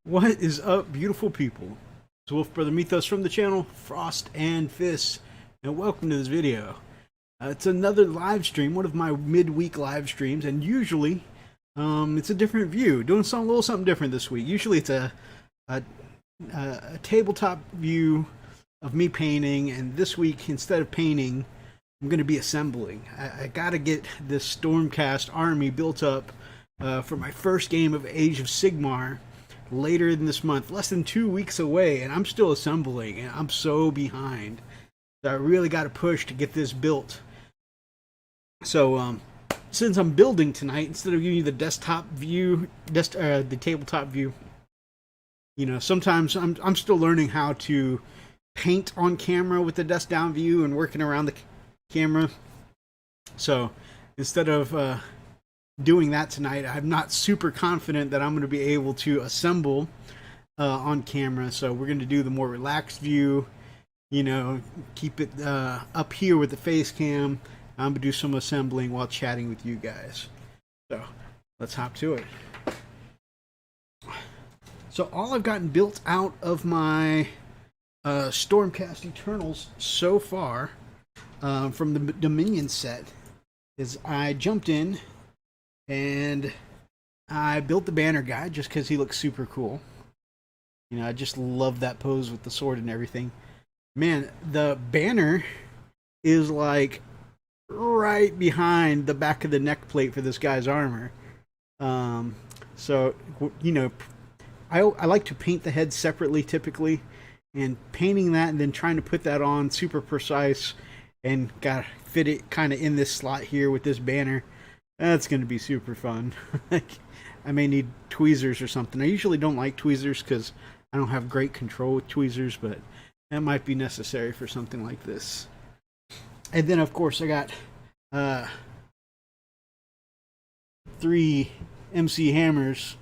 What is up, beautiful people? It's Wolfbrother Mythos from the channel Frost and Fists, and welcome to this video. It's another live stream, one of my midweek live streams, and usually it's a different view, doing a little something different this week. Usually it's a tabletop view of me painting, and this week, instead of painting, I'm going to be assembling. I got to get this Stormcast army built up for my first game of Age of Sigmar later in this month, less than 2 weeks away, and I'm still assembling, and I'm so behind. So I really got to push to get this built. So since I'm building tonight, instead of giving you the desktop view, the tabletop view, you know, sometimes I'm still learning how to paint on camera with the desk down view and working around the camera. So instead of doing that tonight, I'm not super confident that I'm going to be able to assemble on camera. So we're going to do the more relaxed view, you know, keep it up here with the face cam. I'm going to do some assembling while chatting with you guys. So let's hop to it. So all I've gotten built out of my Stormcast Eternals so far from the Dominion set is I jumped in and I built the banner guy just because he looks super cool. You know, I just love that pose with the sword and everything. Man, the banner is like right behind the back of the neck plate for this guy's armor. So, you know, I like to paint the head separately typically, and painting that and then trying to put that on super precise and gotta fit it kind of in this slot here with this banner. That's going to be super fun. I may need tweezers or something. I usually don't like tweezers because I don't have great control with tweezers, but that might be necessary for something like this. And then, of course, I got 3 MC hammers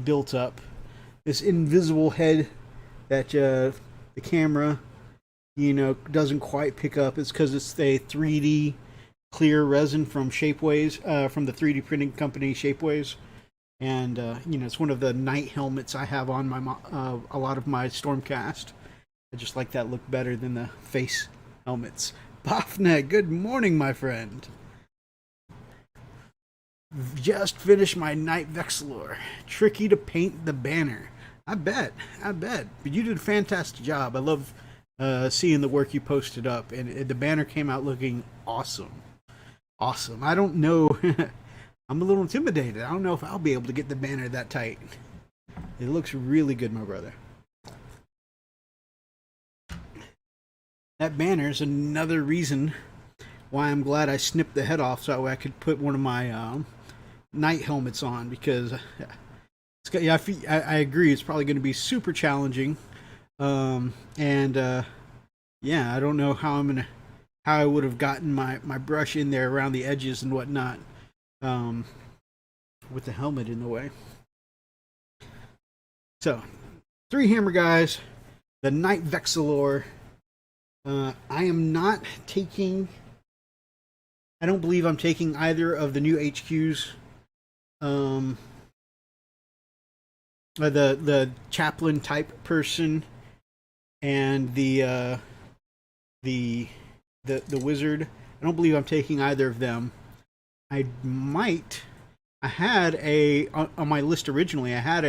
built up. This invisible head that the camera, you know, doesn't quite pick up. It's because it's a 3D clear resin from Shapeways, from the 3D printing company Shapeways, and you know, it's one of the night helmets I have on my a lot of my Stormcast. I just like that look better than the face helmets. Bafna, good morning, my friend. Just finished my Night Vexillor. Tricky to paint the banner. I bet. But you did a fantastic job. I love seeing the work you posted up, and the banner came out looking awesome. Awesome. I don't know. I'm a little intimidated. I don't know if I'll be able to get the banner that tight. It looks really good, my brother. That banner is another reason why I'm glad I snipped the head off so I could put one of my night helmets on, because it's got, yeah, I agree. It's probably going to be super challenging. Yeah, I don't know how I would have gotten my brush in there around the edges and whatnot, with the helmet in the way. So, 3 hammer guys, the Night Vexillor. I am not taking, I don't believe I'm taking either of the new HQs. The chaplain type person and the wizard. I don't believe I'm taking either of them. I had on my list originally, I had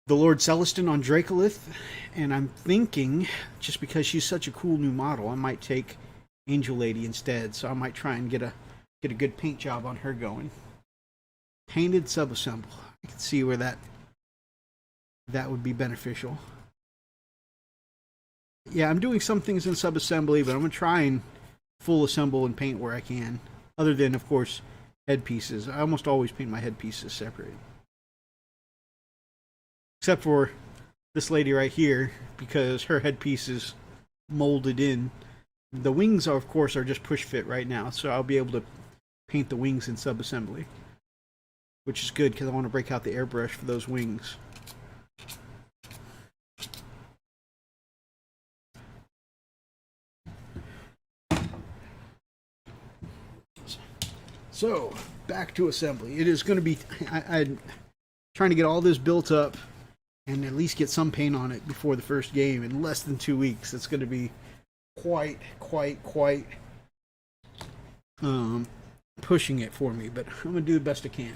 the Lord Celestin on Dracolith, and I'm thinking, just because she's such a cool new model, I might take Angel Lady instead. So I might try and get a good paint job on her going. Painted sub-assemble. I can see where that would be beneficial. Yeah, I'm doing some things in sub-assembly, but I'm going to try and full assemble and paint where I can. Other than, of course, headpieces. I almost always paint my headpieces separate. Except for this lady right here, because her headpiece is molded in. The wings, of course, are just push fit right now, so I'll be able to paint the wings in sub-assembly. Which is good, because I want to break out the airbrush for those wings. So, back to assembly. It is going to be... trying to get all this built up and at least get some paint on it before the first game in less than 2 weeks. It's going to be quite pushing it for me, but I'm going to do the best I can.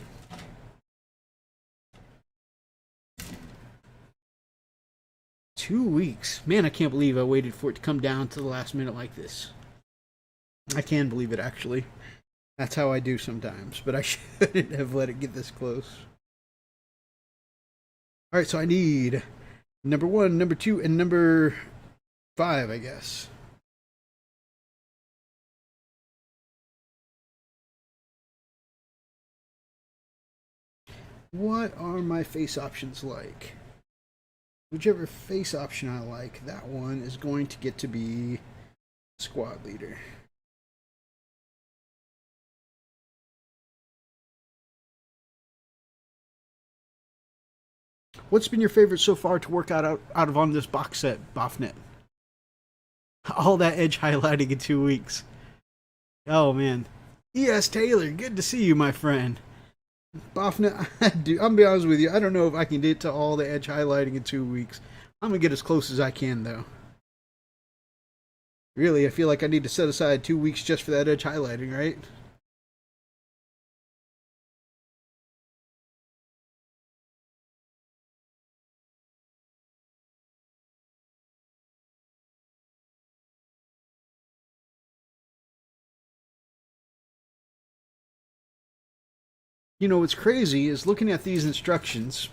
Two weeks. Man, I can't believe I waited for it to come down to the last minute like this. I can believe it, actually. That's how I do sometimes, but I shouldn't have let it get this close. Alright, so I need number 1, number 2, and number 5, I guess. What are my face options like? Whichever face option I like, that one is going to get to be squad leader. What's been your favorite so far to work out of on this box set, Bofnet? All that edge highlighting in 2 weeks. Oh, man. E.S. Taylor, good to see you, my friend. Bofnet, I'm going to be honest with you, I don't know if I can get to all the edge highlighting in 2 weeks. I'm going to get as close as I can, though. Really, I feel like I need to set aside 2 weeks just for that edge highlighting, right? You know, what's crazy is looking at these instructions.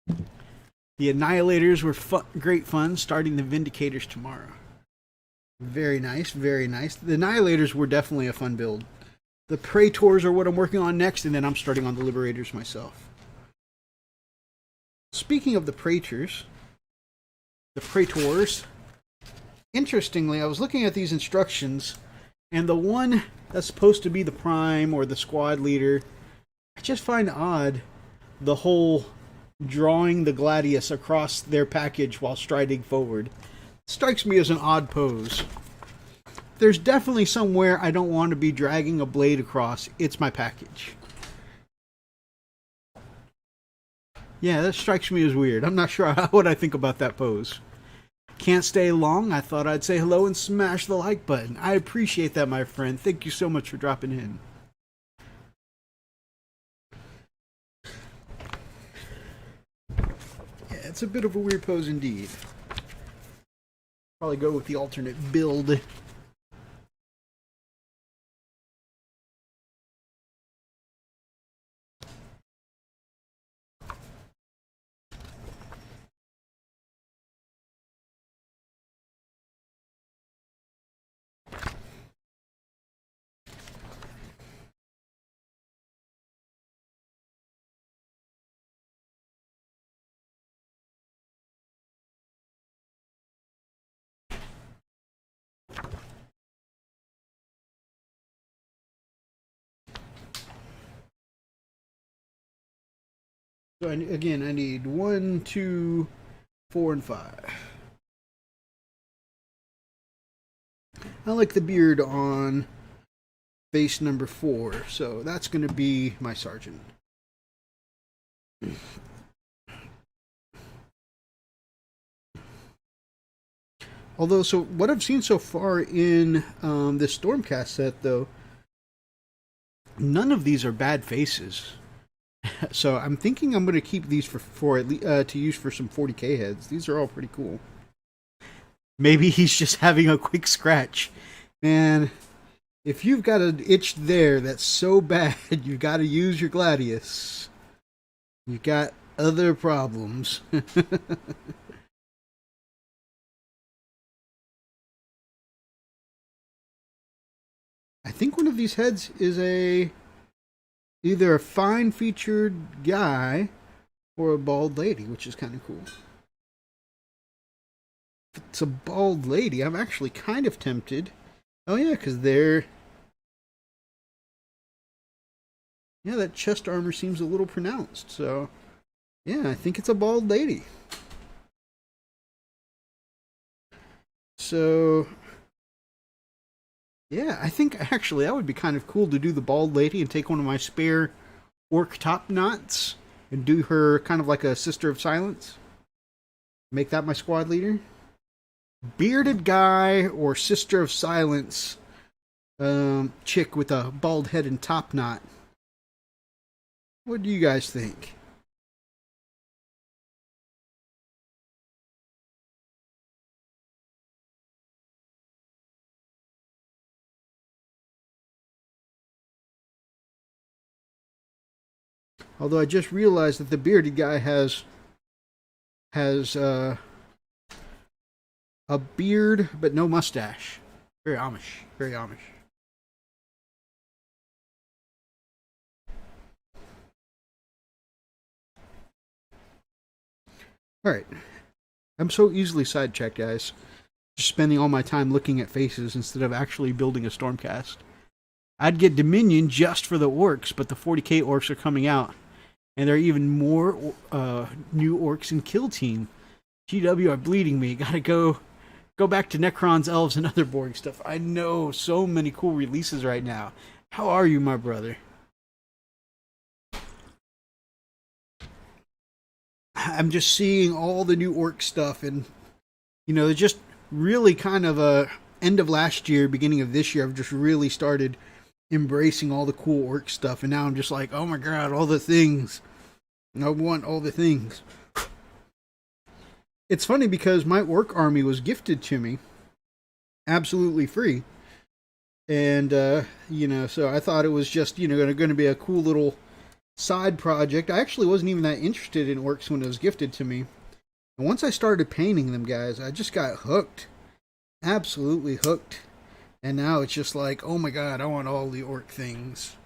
The Annihilators were great fun, starting the Vindicators tomorrow. Very nice, very nice. The Annihilators were definitely a fun build. The Praetors are what I'm working on next, and then I'm starting on the Liberators myself. Speaking of the Praetors, interestingly, I was looking at these instructions, and the one that's supposed to be the Prime or the Squad Leader, I just find odd the whole drawing the Gladius across their package while striding forward. Strikes me as an odd pose. There's definitely somewhere I don't want to be dragging a blade across. It's my package. Yeah, that strikes me as weird. I'm not sure what I think about that pose. Can't stay long. I thought I'd say hello and smash the like button. I appreciate that, my friend. Thank you so much for dropping in. It's a bit of a weird pose indeed. Probably go with the alternate build. So again, I need 1, 2, 4, and 5. I like the beard on face number 4, so that's going to be my sergeant. Although, so what I've seen so far in this Stormcast set, though, none of these are bad faces. So I'm thinking I'm going to keep these for at least, to use for some 40k heads. These are all pretty cool. Maybe he's just having a quick scratch. Man, if you've got an itch there that's so bad, you've got to use your Gladius. You've got other problems. I think one of these heads is either a fine-featured guy or a bald lady, which is kind of cool. If it's a bald lady, I'm actually kind of tempted. Oh yeah, because they're... Yeah, that chest armor seems a little pronounced, so... Yeah, I think it's a bald lady. So... Yeah, I think actually that would be kind of cool to do the bald lady and take one of my spare orc top knots and do her kind of like a Sister of Silence. Make that my squad leader. Bearded guy or Sister of Silence chick with a bald head and top knot. What do you guys think? Although I just realized that the bearded guy has a beard but no mustache. Very Amish. Very Amish. Alright. I'm so easily sidetracked, guys. Just spending all my time looking at faces instead of actually building a Stormcast. I'd get Dominion just for the orcs, but the 40k orcs are coming out. And there are even more new orcs in Kill Team. GW are bleeding me. Gotta go back to Necrons, Elves, and other boring stuff. I know, so many cool releases right now. How are you, my brother? I'm just seeing all the new orc stuff, and they're just really kind of end of last year, beginning of this year, I've just really started embracing all the cool orc stuff, and now I'm just like, oh my god, all the things. I want all the things. It's funny because my orc army was gifted to me absolutely free. And, so I thought it was just, going to be a cool little side project. I actually wasn't even that interested in orcs when it was gifted to me. And once I started painting them, guys, I just got hooked. Absolutely hooked. And now it's just like, oh my god, I want all the orc things.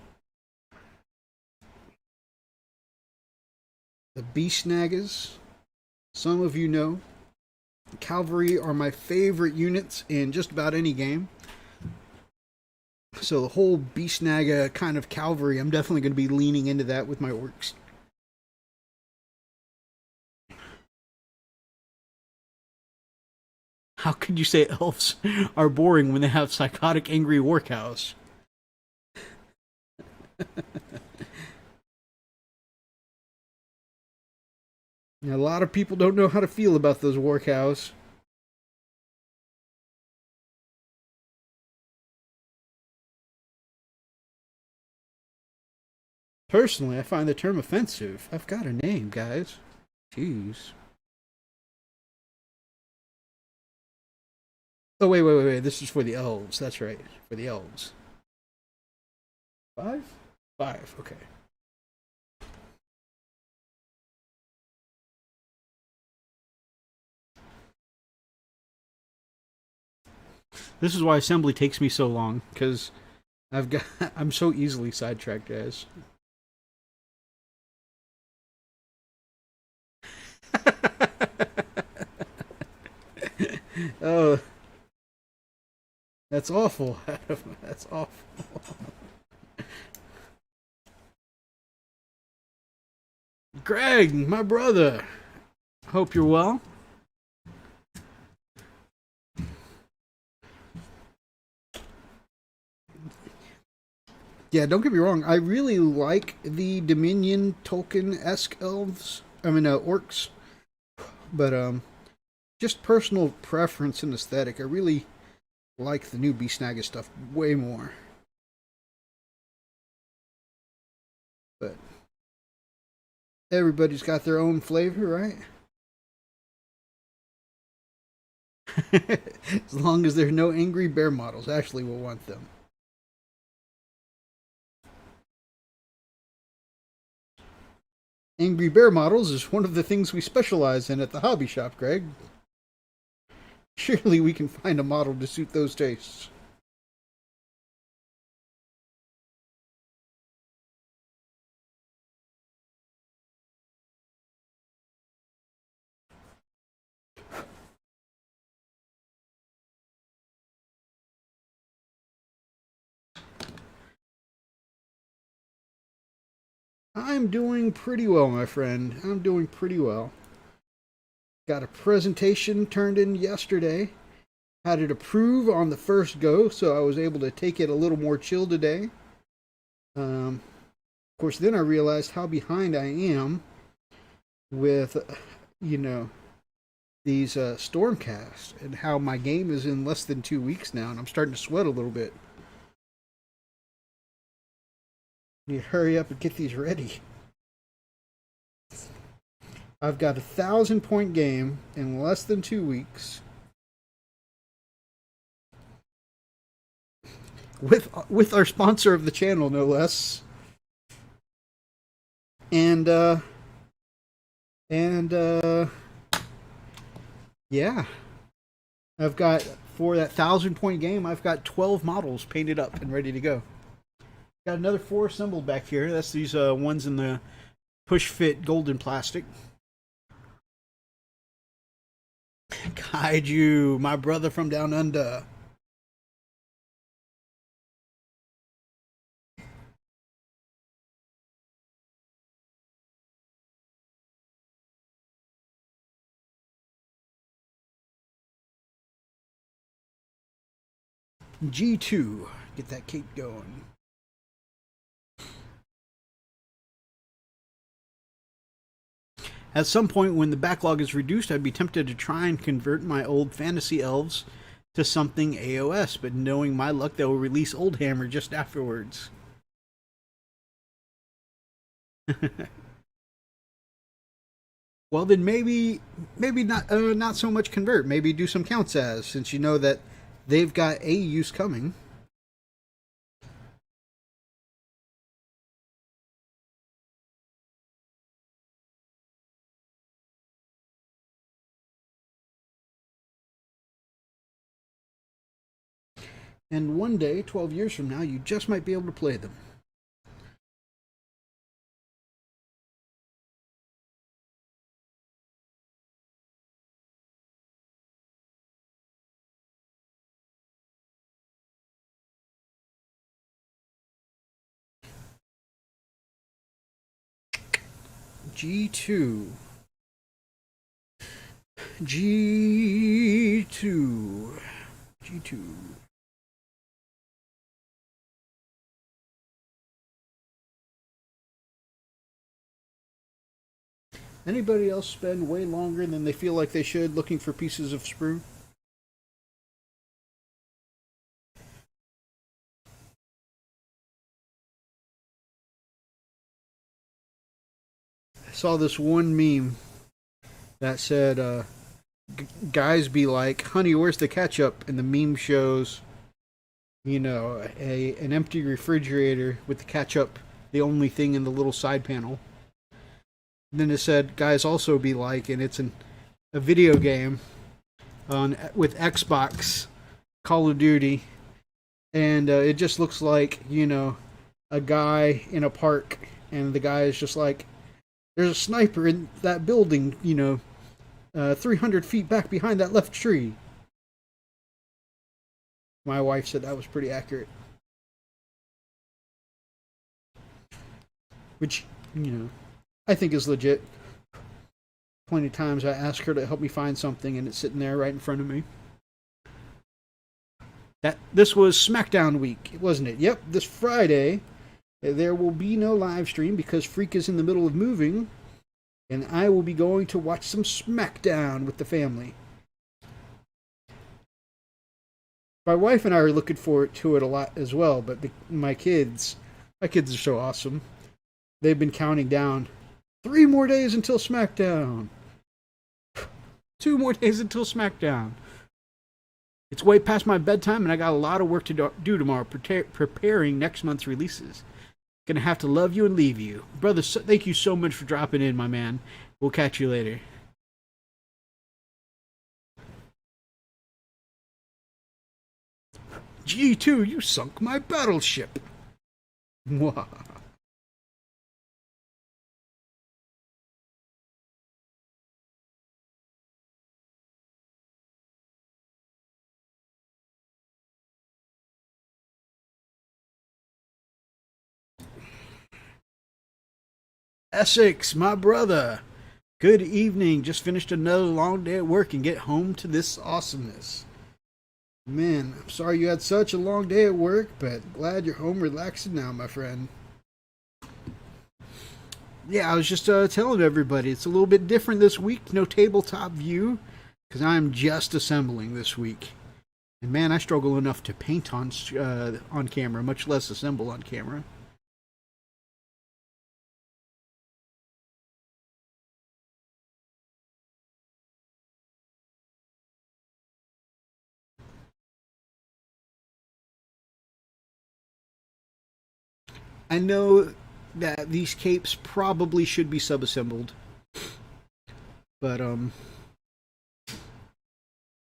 The Beast Nagas. Some of you know. Cavalry are my favorite units in just about any game. So the whole Beast Naga kind of cavalry, I'm definitely going to be leaning into that with my orcs. How could you say elves are boring when they have psychotic, angry war cows? A lot of people don't know how to feel about those war cows. Personally, I find the term offensive. I've got a name, guys. Jeez. Oh, wait. This is for the elves. That's right. For the elves. 5? 5, okay. This is why assembly takes me so long, because I'm so easily sidetracked, guys. Oh, that's awful, Adam. That's awful. Greg, my brother. Hope you're well. Yeah, don't get me wrong. I really like the Dominion Tolkien-esque elves. Orcs. But, just personal preference and aesthetic. I really like the new Beast Naga stuff way more. But everybody's got their own flavor, right? As long as there's no angry bear models, Ashley will want them. Angry bear models is one of the things we specialize in at the hobby shop, Greg. Surely we can find a model to suit those tastes. I'm doing pretty well, my friend. I'm doing pretty well. Got a presentation turned in yesterday. Had it approved on the first go, so I was able to take it a little more chill today. Of course, then I realized how behind I am with, you know, these Stormcast and how my game is in less than 2 weeks now, and I'm starting to sweat a little bit. You hurry up and get these ready. I've got 1,000-point game in less than 2 weeks. With our sponsor of the channel, no less. And yeah, I've got, for that 1,000-point game, I've got 12 models painted up and ready to go. Got another 4 assembled back here. That's these ones in the push fit golden plastic. Kaiju, my brother from down under. G2, get that cape going. At some point when the backlog is reduced, I'd be tempted to try and convert my old fantasy elves to something AOS, but knowing my luck, they will release Old Hammer just afterwards. Well, then maybe not so much convert. Maybe do some counts as, since you know that they've got a use coming. And one day, 12 years from now, you just might be able to play them. G2. G2. G2. Anybody else spend way longer than they feel like they should looking for pieces of sprue? I saw this one meme that said, guys be like, honey, where's the ketchup? And the meme shows, you know, an empty refrigerator with the ketchup, the only thing in the little side panel. And then it said, guys also be like, and it's a video game with Xbox, Call of Duty, and it just looks like, you know, a guy in a park, and the guy is just like, there's a sniper in that building, you know, 300 feet back behind that left tree. My wife said that was pretty accurate. Which, you know, I think is legit. Plenty of times I ask her to help me find something and it's sitting there right in front of me. This was SmackDown week, wasn't it? Yep, this Friday there will be no live stream because Freak is in the middle of moving, and I will be going to watch some SmackDown with the family. My wife and I are looking forward to it a lot as well, but my kids are so awesome. They've been counting down 3 more days until SmackDown. 2 more days until SmackDown. It's way past my bedtime, and I got a lot of work to do tomorrow, preparing next month's releases. Gonna have to love you and leave you. Brother, thank you so much for dropping in, my man. We'll catch you later. G2, you sunk my battleship. Mwah. Essex, my brother. Good evening. Just finished another long day at work and get home to this awesomeness. Man, I'm sorry you had such a long day at work, but glad you're home relaxing now, my friend. Yeah, I was just telling everybody it's a little bit different this week. No tabletop view because I'm just assembling this week. And man, I struggle enough to paint on camera, much less assemble on camera. I know that these capes probably should be sub-assembled, but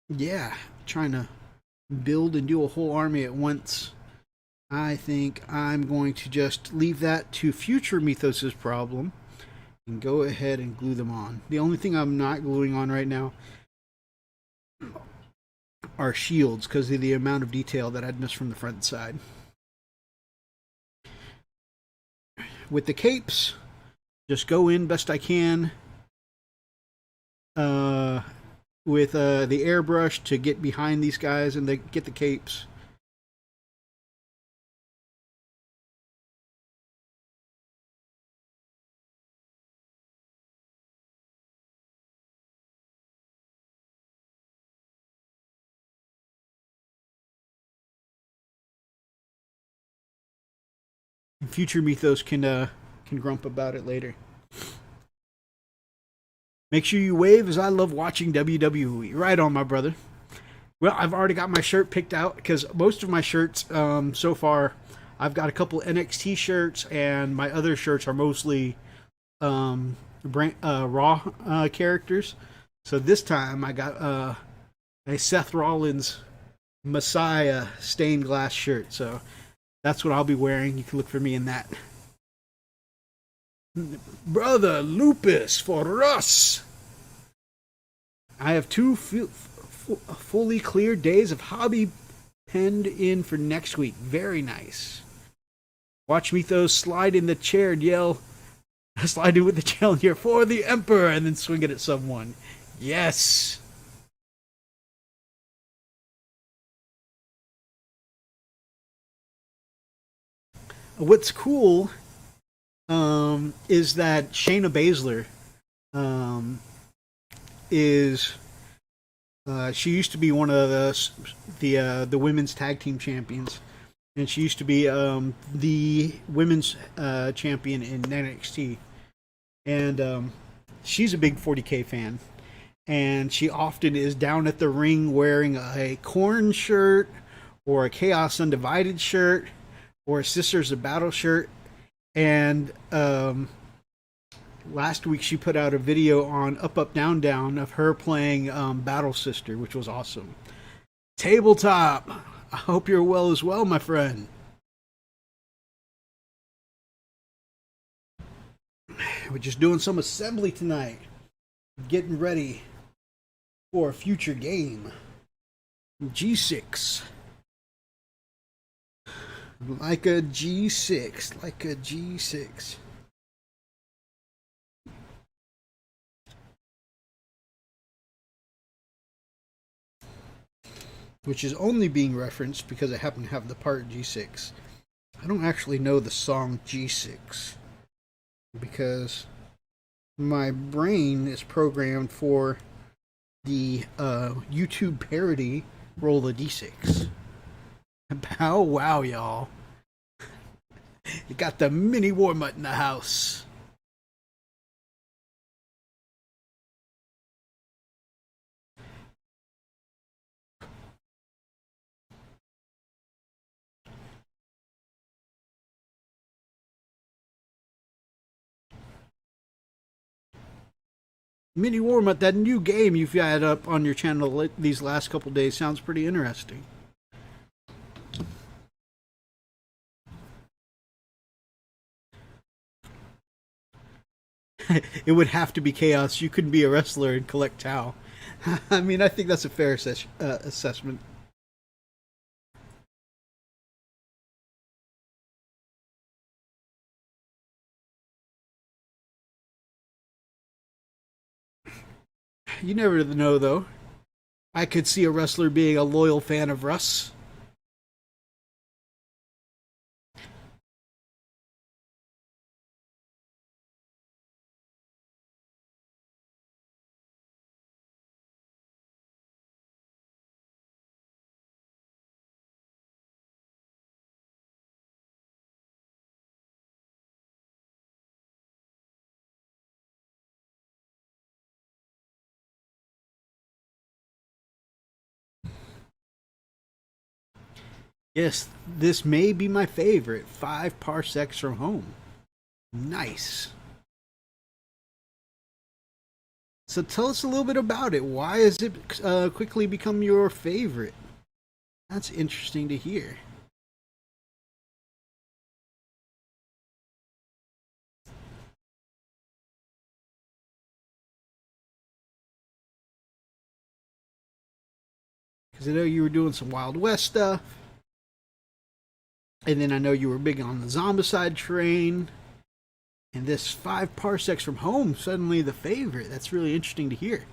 yeah, trying to build and do a whole army at once. I think I'm going to just leave that to future Mythos' problem and go ahead and glue them on. The only thing I'm not gluing on right now are shields because of the amount of detail that I'd missed from the front and side. With the capes, just go in best I can with the airbrush to get behind these guys and get the capes. Future Mythos can grump about it later. Make sure you wave as I love watching WWE. Right on, my brother. Well, I've already got my shirt picked out because most of my shirts so far, I've got a couple NXT shirts and my other shirts are mostly Raw characters. So this time I got a Seth Rollins Messiah stained glass shirt. So that's what I'll be wearing. You can look for me in that. Brother Lupus for us. I have two fully clear days of hobby penned in for next week. Very nice. Watch Mythos slide in the chair and yell, slide in with the chair and yell, for the Emperor, and then swing it at someone. Yes. What's cool is that Shayna Baszler is she used to be one of the women's tag team champions, and she used to be the women's champion in NXT, and she's a big 40K fan, and she often is down at the ring wearing a Korn shirt or a Chaos Undivided shirt or a Sisters of Battle shirt. And last week she put out a video on Up Up Down Down of her playing Battle Sister, which was awesome. Tabletop, I hope you're well as well, my friend. We're just doing some assembly tonight, getting ready for a future game. G6. Like a G6. Like a G6. Which is only being referenced because I happen to have the part G6. I don't actually know the song G6 because my brain is programmed for the YouTube parody Roll a D6. Bow wow, y'all. You got the mini war mutt in the house. Mini war mutt, that new game you've had up on your channel these last couple days sounds pretty interesting. It would have to be chaos. You couldn't be a wrestler and collect Tau. I mean, I think that's a fair assessment. You never know, though. I could see a wrestler being a loyal fan of Russ. Yes, this may be my favorite. 5 parsecs from home. Nice. So tell us a little bit about it. Why has it quickly become your favorite? That's interesting to hear. Because I know you were doing some Wild West stuff. And then I know you were big on the Zombicide train. And this 5 parsecs from home, suddenly the favorite. That's really interesting to hear.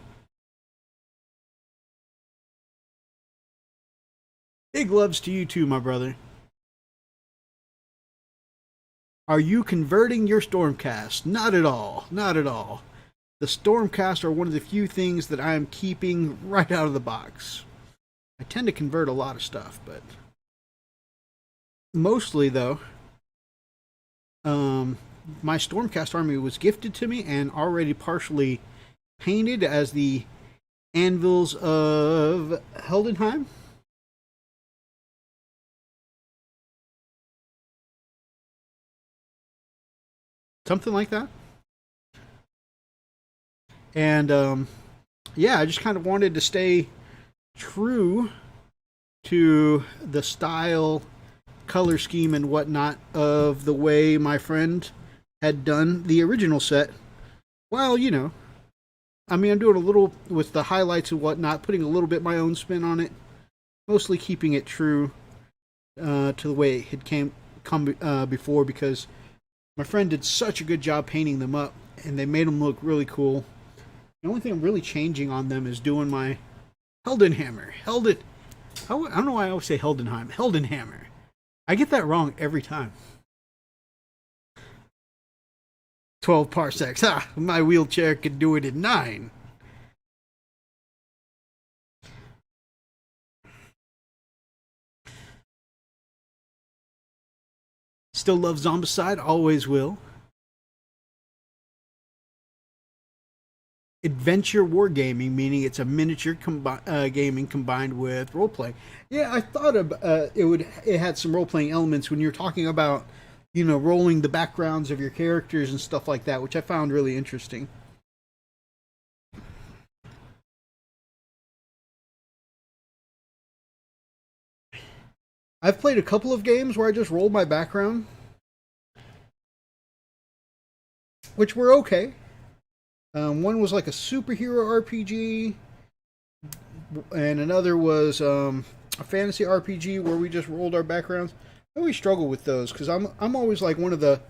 Big loves to you too, my brother. Are you converting your Stormcast? Not at all. Not at all. The Stormcast are one of the few things that I am keeping right out of the box. I tend to convert a lot of stuff, but mostly though, my Stormcast army was gifted to me and already partially painted as the Anvils of Heldenheim. Something like that. And yeah, I just kind of wanted to stay true to the style, color scheme, and whatnot of the way my friend had done the original set. Well, you know, I mean, I'm doing a little with the highlights and whatnot, putting a little bit my own spin on it, mostly keeping it true to the way it had come before, because my friend did such a good job painting them up, and they made them look really cool. The only thing I'm really changing on them is doing my Heldenhammer. I don't know why I always say Heldenheim. Heldenhammer. I get that wrong every time. 12 parsecs. Ha! My wheelchair could do it in 9. Still love Zombicide. Always will. Adventure wargaming, meaning it's a miniature gaming combined with role playing. Yeah, I thought it had some role playing elements when you're talking about, you know, rolling the backgrounds of your characters and stuff like that, which I found really interesting. I've played a couple of games where I just rolled my background, which were okay. One was like a superhero RPG, and another was a fantasy RPG where we just rolled our backgrounds. I always struggle with those because I'm always like one of the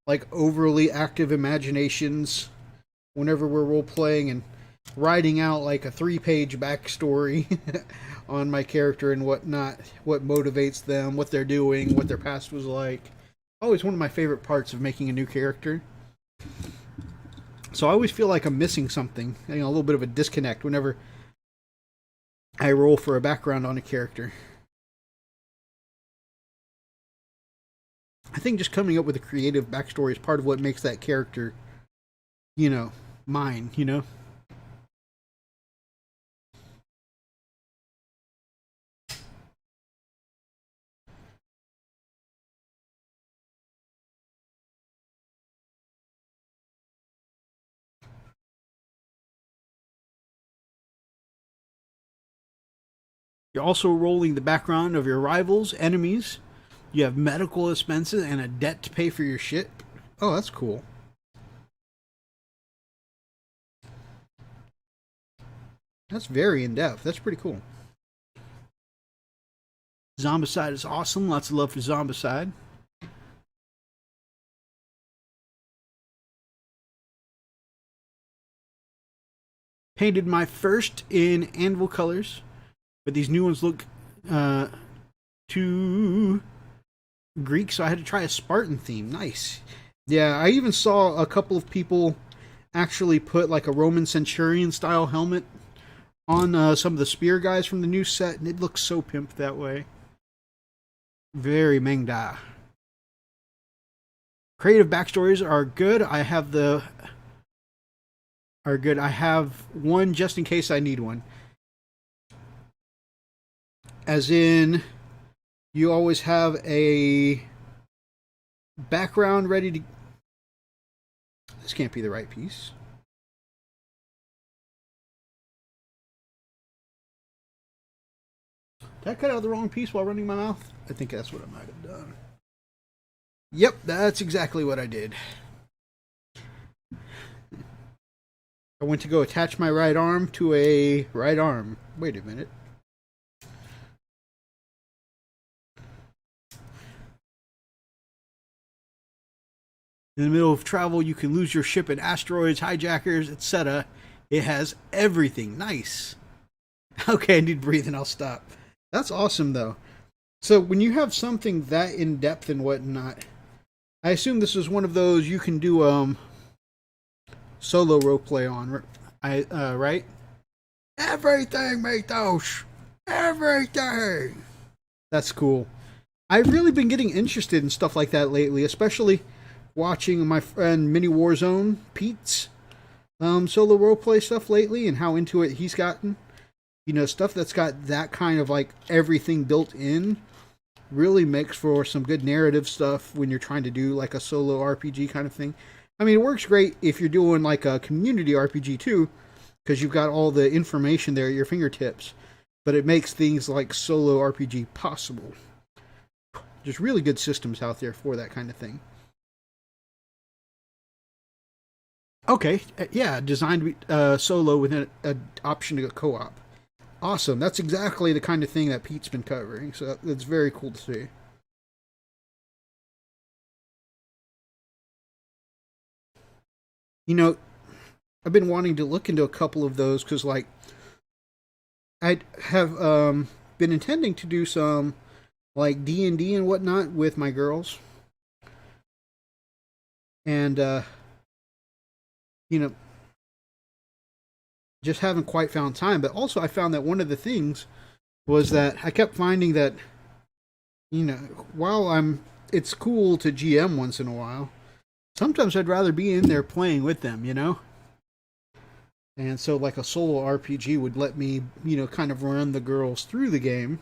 like overly active imaginations whenever we're role playing and writing out like a 3-page backstory on my character and whatnot, what motivates them, what they're doing, what their past was like. Always one of my favorite parts of making a new character. So I always feel like I'm missing something, you know, a little bit of a disconnect whenever I roll for a background on a character. I think just coming up with a creative backstory is part of what makes that character, you know, mine, you know? You're also rolling the background of your rivals, enemies. You have medical expenses and a debt to pay for your shit. Oh, that's cool. That's very in depth. That's pretty cool. Zombicide is awesome. Lots of love for Zombicide. Painted my first in Anvil colors, but these new ones look too Greek, so I had to try a Spartan theme. Nice. Yeah, I even saw a couple of people actually put like a Roman centurion style helmet on some of the spear guys from the new set, and it looks so pimp that way. Very Mengda. Creative backstories are good. I have one just in case I need one. As in, you always have a background ready to... This can't be the right piece. Did I cut out the wrong piece while running my mouth? I think that's what I might have done. Yep, that's exactly what I did. I went to go attach my right arm to a right arm. Wait a minute. In the middle of travel, you can lose your ship in asteroids, hijackers, etc. It has everything. Nice. Okay, I need to breathe and I'll stop. That's awesome, though. So when you have something that in-depth and whatnot, I assume this is one of those you can do solo roleplay on, right? Everything, Matos! Everything! That's cool. I've really been getting interested in stuff like that lately, especially watching my friend Mini Warzone, Pete's solo roleplay stuff lately and how into it he's gotten. You know, stuff that's got that kind of like everything built in really makes for some good narrative stuff when you're trying to do like a solo RPG kind of thing. I mean, it works great if you're doing like a community RPG too, because you've got all the information there at your fingertips. But it makes things like solo RPG possible. There's really good systems out there for that kind of thing. Okay, yeah, designed solo with an option to go co-op. Awesome, that's exactly the kind of thing that Pete's been covering, so that's very cool to see. You know, I've been wanting to look into a couple of those because, like, I have been intending to do some like D&D and whatnot with my girls, and you know, just haven't quite found time. But also, I found that one of the things was that I kept finding that, you know, while it's cool to GM once in a while. Sometimes I'd rather be in there playing with them, you know? And so, like, a solo RPG would let me, you know, kind of run the girls through the game,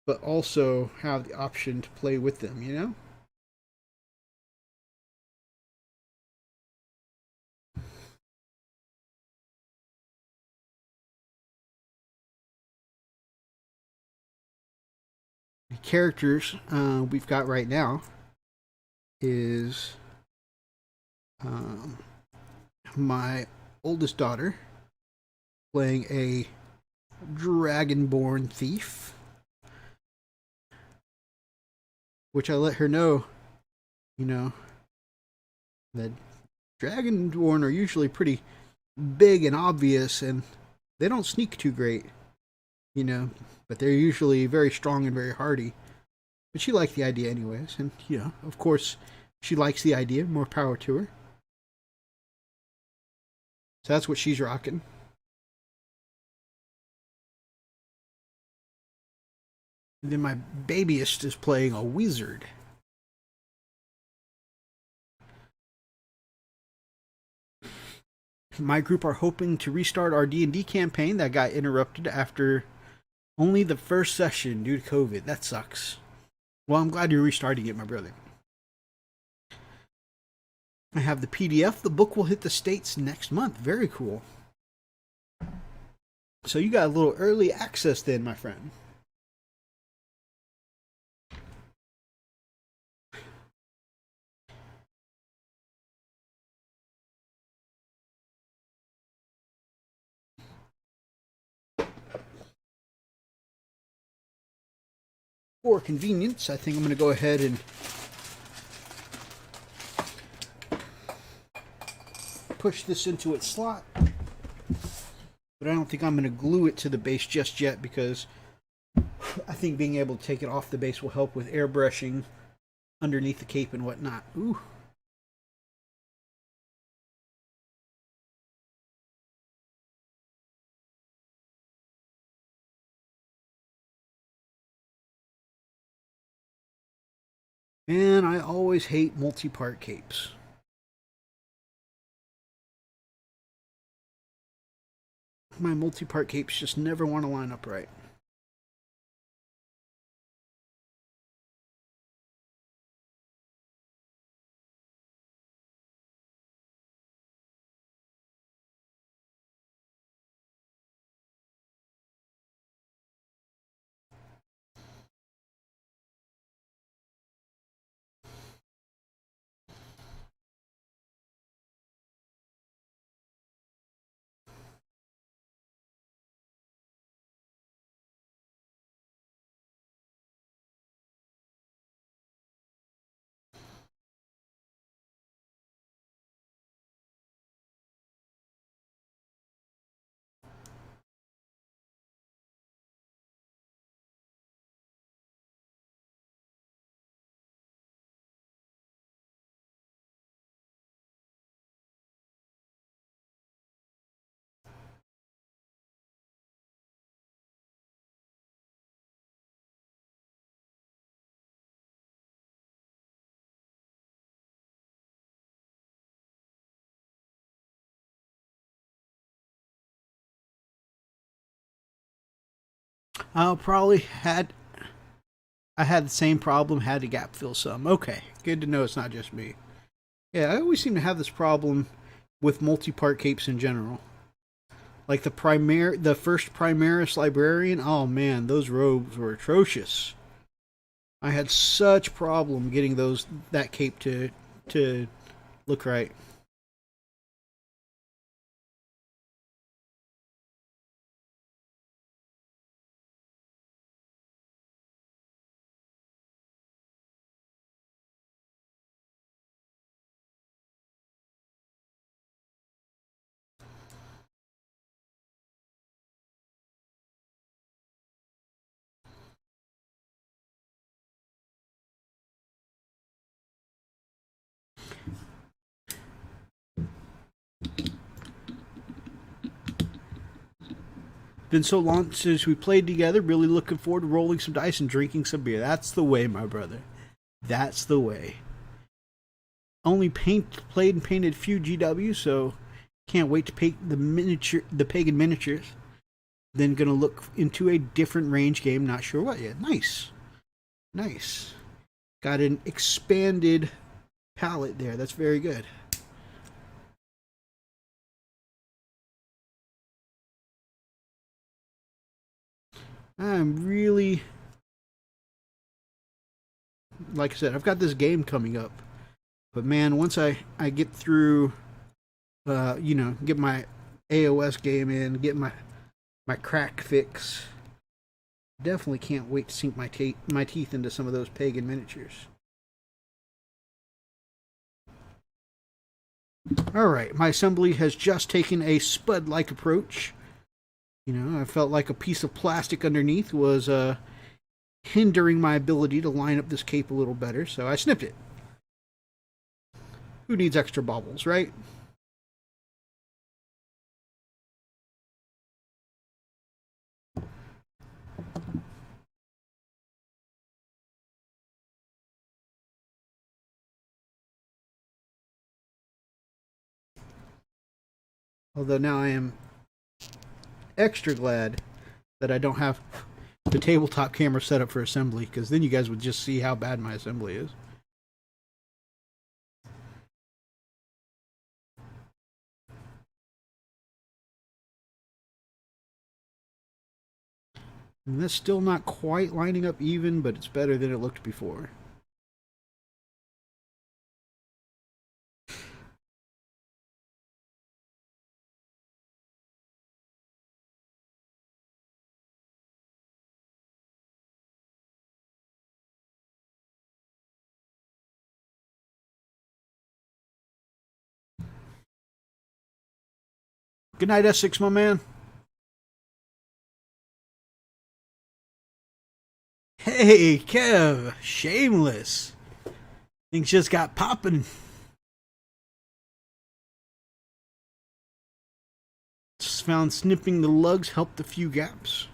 but also have the option to play with them, you know? The characters we've got right now is my oldest daughter playing a dragonborn thief, which I let her know, you know, that dragonborn are usually pretty big and obvious and they don't sneak too great, you know, but they're usually very strong and very hardy. But she liked the idea anyways, and, you know, of course, she likes the idea, more power to her. So that's what she's rocking. And then my babyest is playing a wizard. My group are hoping to restart our D&D campaign that got interrupted after only the first session due to COVID. That sucks. Well, I'm glad you're restarting it, my brother. I have the PDF. The book will hit the States next month. Very cool. So you got a little early access then, my friend. For convenience, I think I'm going to go ahead and push this into its slot. But I don't think I'm going to glue it to the base just yet because I think being able to take it off the base will help with airbrushing underneath the cape and whatnot. Ooh. Man, I always hate multi-part capes. My multi-part capes just never want to line up right. I'll probably had I had the same problem, had to gap fill some. Okay, good to know it's not just me. Yeah, I always seem to have this problem with multi-part capes in general. Like the first Primaris Librarian, oh man, those robes were atrocious. I had such problem getting that cape to look right. Been so long since we played together. Really looking forward to rolling some dice and drinking some beer. That's the way, my brother. That's the way. Only played and painted a few GW, so can't wait to paint the pagan miniatures. Then gonna look into a different range game. Not sure what yet. Nice, nice. Got an expanded palette there. That's very good. I'm really, like I said, I've got this game coming up. But man, once I get through, get my AOS game in, get my crack fix, definitely can't wait to sink my teeth into some of those pagan miniatures. Alright, my assembly has just taken a spud-like approach. You know, I felt like a piece of plastic underneath was hindering my ability to line up this cape a little better, so I snipped it. Who needs extra baubles, right? Although now I am extra glad that I don't have the tabletop camera set up for assembly, because then you guys would just see how bad my assembly is. And that's still not quite lining up even, but it's better than it looked before. Good night, S6, my man. Hey, Kev. Shameless. Things just got popping. Just found snipping the lugs helped a few gaps.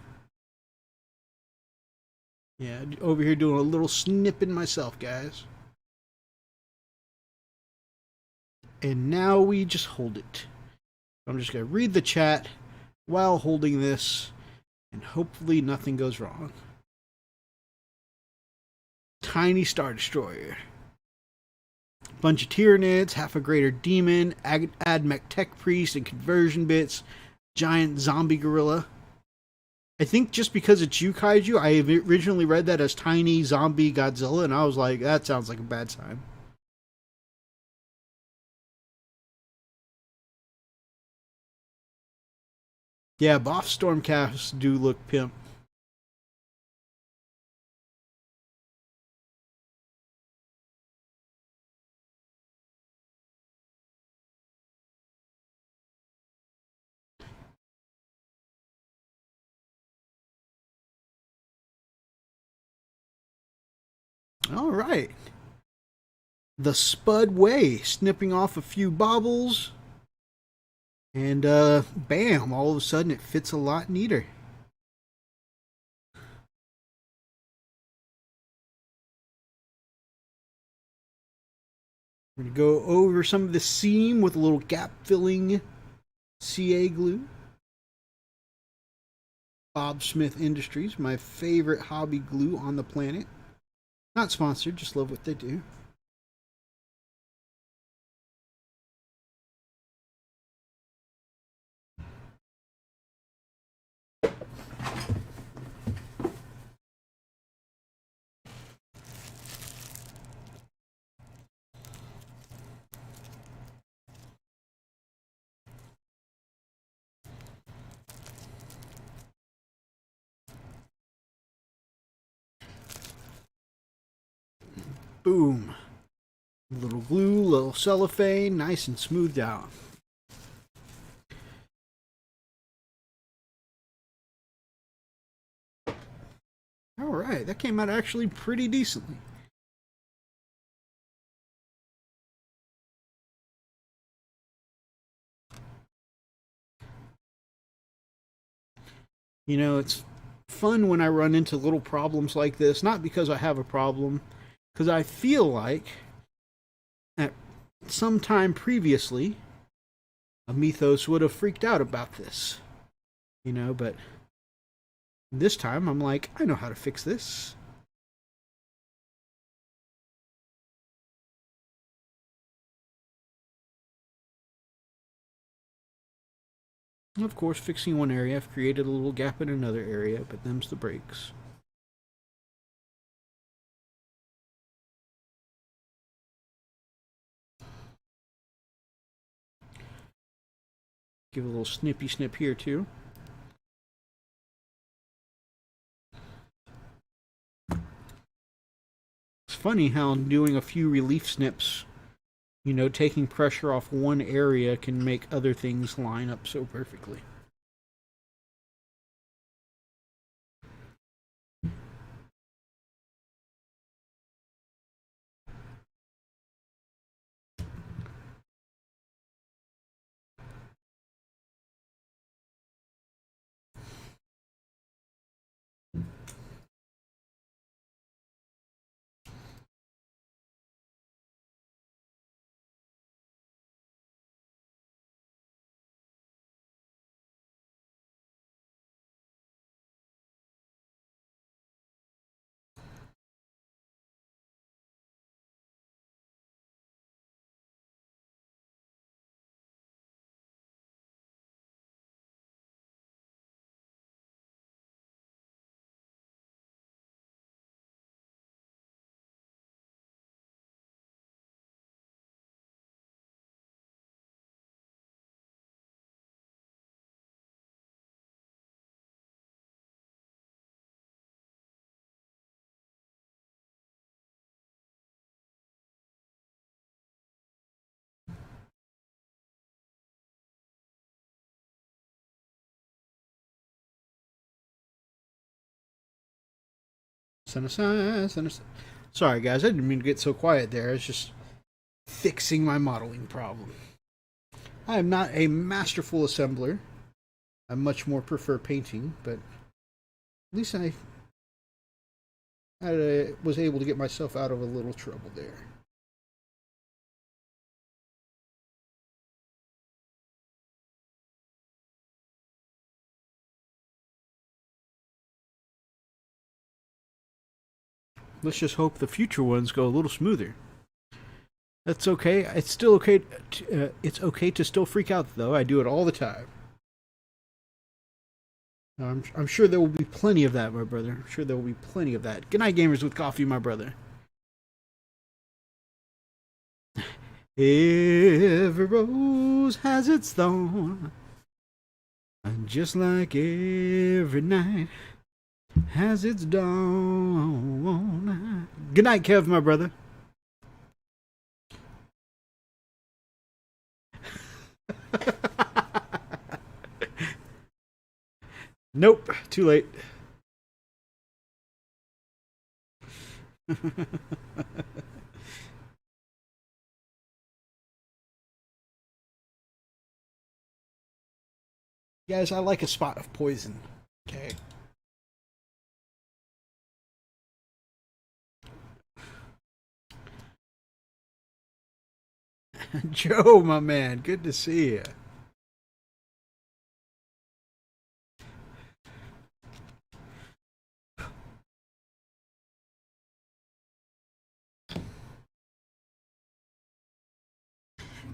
Yeah, over here doing a little snipping myself, guys. And now we just hold it. I'm just going to read the chat while holding this, and hopefully nothing goes wrong. Tiny Star Destroyer. Bunch of Tyranids, half a Greater Demon, Admech Tech Priest, and Conversion Bits, Giant Zombie Gorilla. I think just because it's you, Kaiju, I originally read that as Tiny Zombie Godzilla, and I was like, that sounds like a bad time. Yeah, Boff Stormcasts do look pimp. All right. The Spud Way, snipping off a few baubles. And bam, all of a sudden it fits a lot neater. We're going to go over some of the seam with a little gap filling CA glue. Bob Smith Industries, my favorite hobby glue on the planet. Not sponsored, just love what they do. Boom. A little glue, little cellophane, nice and smoothed out. Alright, that came out actually pretty decently. You know, it's fun when I run into little problems like this, not because I have a problem, because I feel like at some time previously, a Mythos would have freaked out about this. You know, but this time I'm like, I know how to fix this. Of course, fixing one area, I've created a little gap in another area, but them's the breaks. Give a little snippy snip here too. It's funny how doing a few relief snips, you know, taking pressure off one area can make other things line up so perfectly. Sorry guys, I didn't mean to get so quiet there. I was just fixing my modeling problem. I am not a masterful assembler. I much more prefer painting, but at least I was able to get myself out of a little trouble there. Let's just hope the future ones go a little smoother. That's okay. It's still okay. It's okay to still freak out, though. I do it all the time. I'm sure there will be plenty of that, my brother. I'm sure there will be plenty of that. Good night, gamers with coffee, my brother. Every rose has its thorn, and just like every night has its dawn. Good night, Kev, my brother. Nope, too late. Guys, I like a spot of poison. Okay. Joe, my man, good to see you.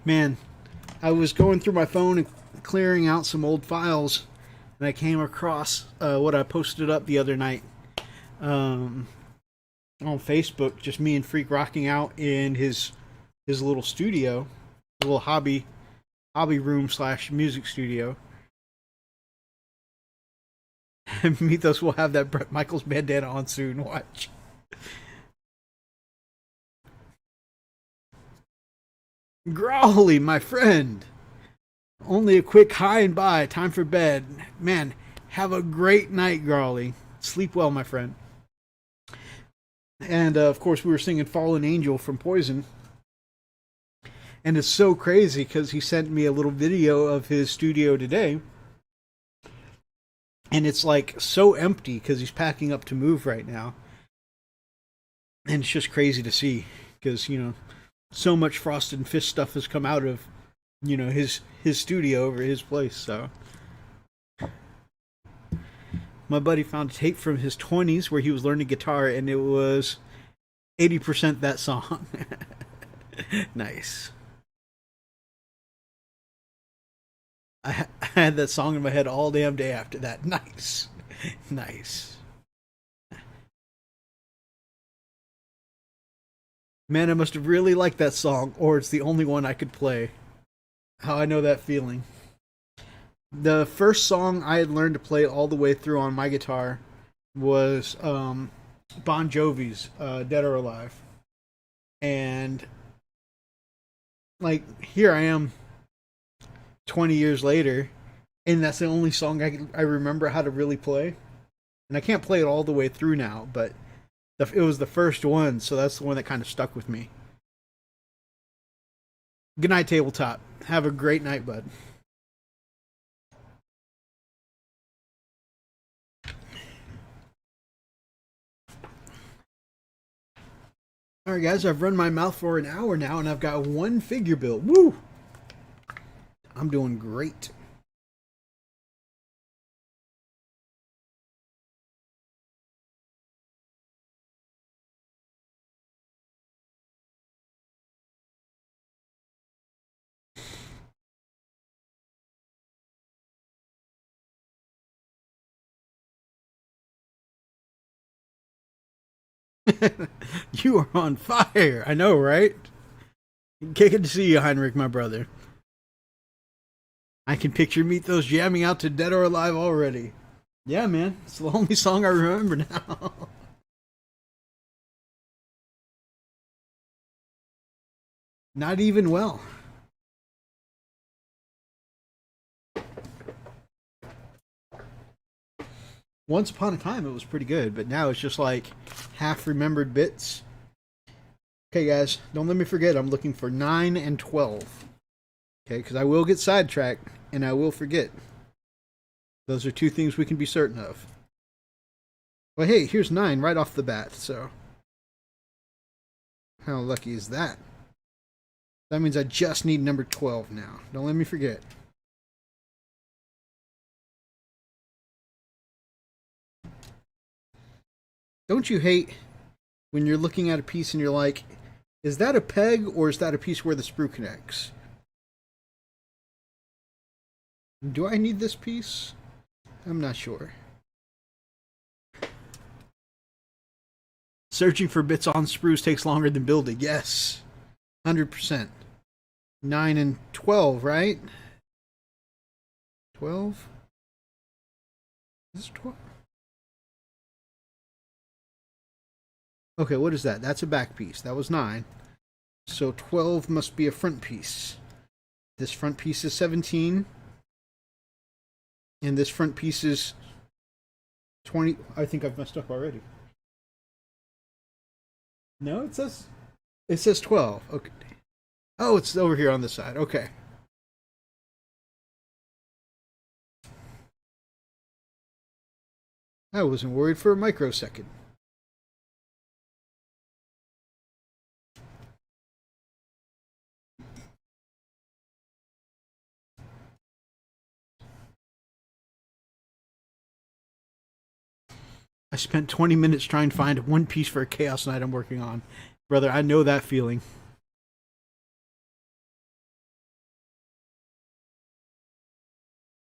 Man, I was going through my phone and clearing out some old files, and I came across what I posted up the other night on Facebook. Just me and Freak rocking out in his little studio, a little hobby room / music studio. And Mythos will have that Bret Michaels bandana on soon. Watch. Grawly, my friend. Only a quick hi and bye. Time for bed. Man, have a great night, Grawly. Sleep well, my friend. And, of course, we were singing Fallen Angel from Poison. And it's so crazy because he sent me a little video of his studio today. And it's like so empty because he's packing up to move right now. And it's just crazy to see because, so much Frosted and Fish stuff has come out of, his studio over his place. So my buddy found a tape from his 20s where he was learning guitar, and it was 80% that song. Nice. I had that song in my head all damn day after that. Nice. Nice. Man, I must have really liked that song, or it's the only one I could play. How I know that feeling. The first song I had learned to play all the way through on my guitar was Bon Jovi's Dead or Alive. And, here I am 20 years later, and that's the only song I remember how to really play. And I can't play it all the way through now, but it was the first one, so that's the one that kind of stuck with me. Good night, Tabletop. Have a great night, bud. Alright, guys, I've run my mouth for an hour now, and I've got one figure built. Woo! I'm doing great. You are on fire. I know, right? Good to see you, Heinrich, my brother. I can picture Mythos jamming out to Dead or Alive already. Yeah, man. It's the only song I remember now. Not even well. Once upon a time, it was pretty good, but now it's just like half-remembered bits. Okay, guys, don't let me forget, I'm looking for 9 and 12. Okay, because I will get sidetracked, and I will forget. Those are two things we can be certain of. Well, hey, here's 9 right off the bat, so... how lucky is that? That means I just need number 12 now. Don't let me forget. Don't you hate when you're looking at a piece and you're like, is that a peg or is that a piece where the sprue connects? Do I need this piece? I'm not sure. Searching for bits on sprues takes longer than building. Yes. 100%. 9 and 12, right? 12? Is this 12? Okay, what is that? That's a back piece. That was 9. So 12 must be a front piece. This front piece is 17. And this front piece is 20. I think I've messed up already. No, it says 12. Okay. Oh, it's over here on this side. Okay. I wasn't worried for a microsecond. I spent 20 minutes trying to find one piece for a Chaos Knight I'm working on. Brother, I know that feeling.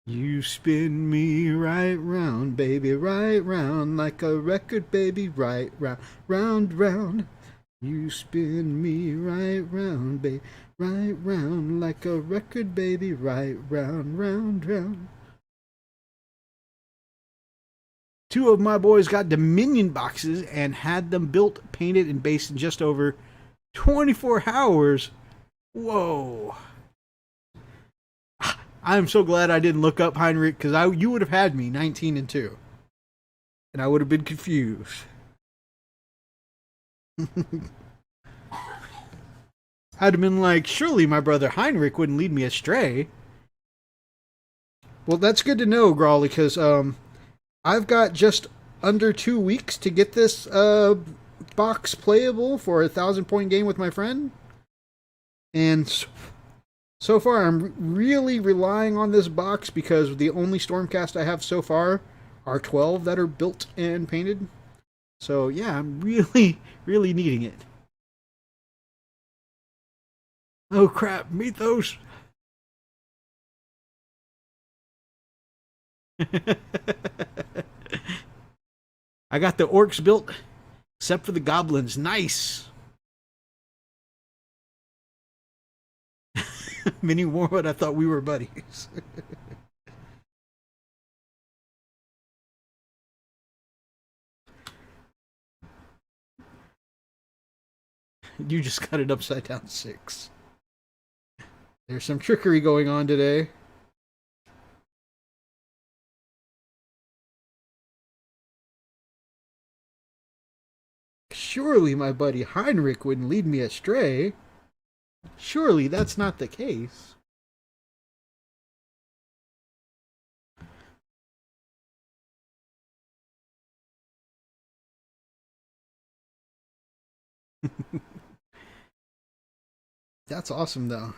You spin me right round, baby, right round, like a record, baby, right round, round, round. You spin me right round, baby, right round, like a record, baby, right round, round, round. Two of my boys got Dominion boxes and had them built, painted, and based in just over 24 hours. Whoa. I'm so glad I didn't look up Heinrich, because you would have had me 19-2. And I would have been confused. I'd have been like, surely my brother Heinrich wouldn't lead me astray. Well, that's good to know, Grawley, because I've got just under 2 weeks to get this box playable for a 1,000-point game with my friend. And so far, I'm really relying on this box because the only Stormcast I have so far are 12 that are built and painted. So yeah, I'm really, really needing it. Oh crap, meet those. I got the orcs built, except for the goblins. Nice. Mini Warwood, I thought we were buddies. You just got it upside down 6. There's some trickery going on today. Surely my buddy Heinrich wouldn't lead me astray. Surely that's not the case. That's awesome, though.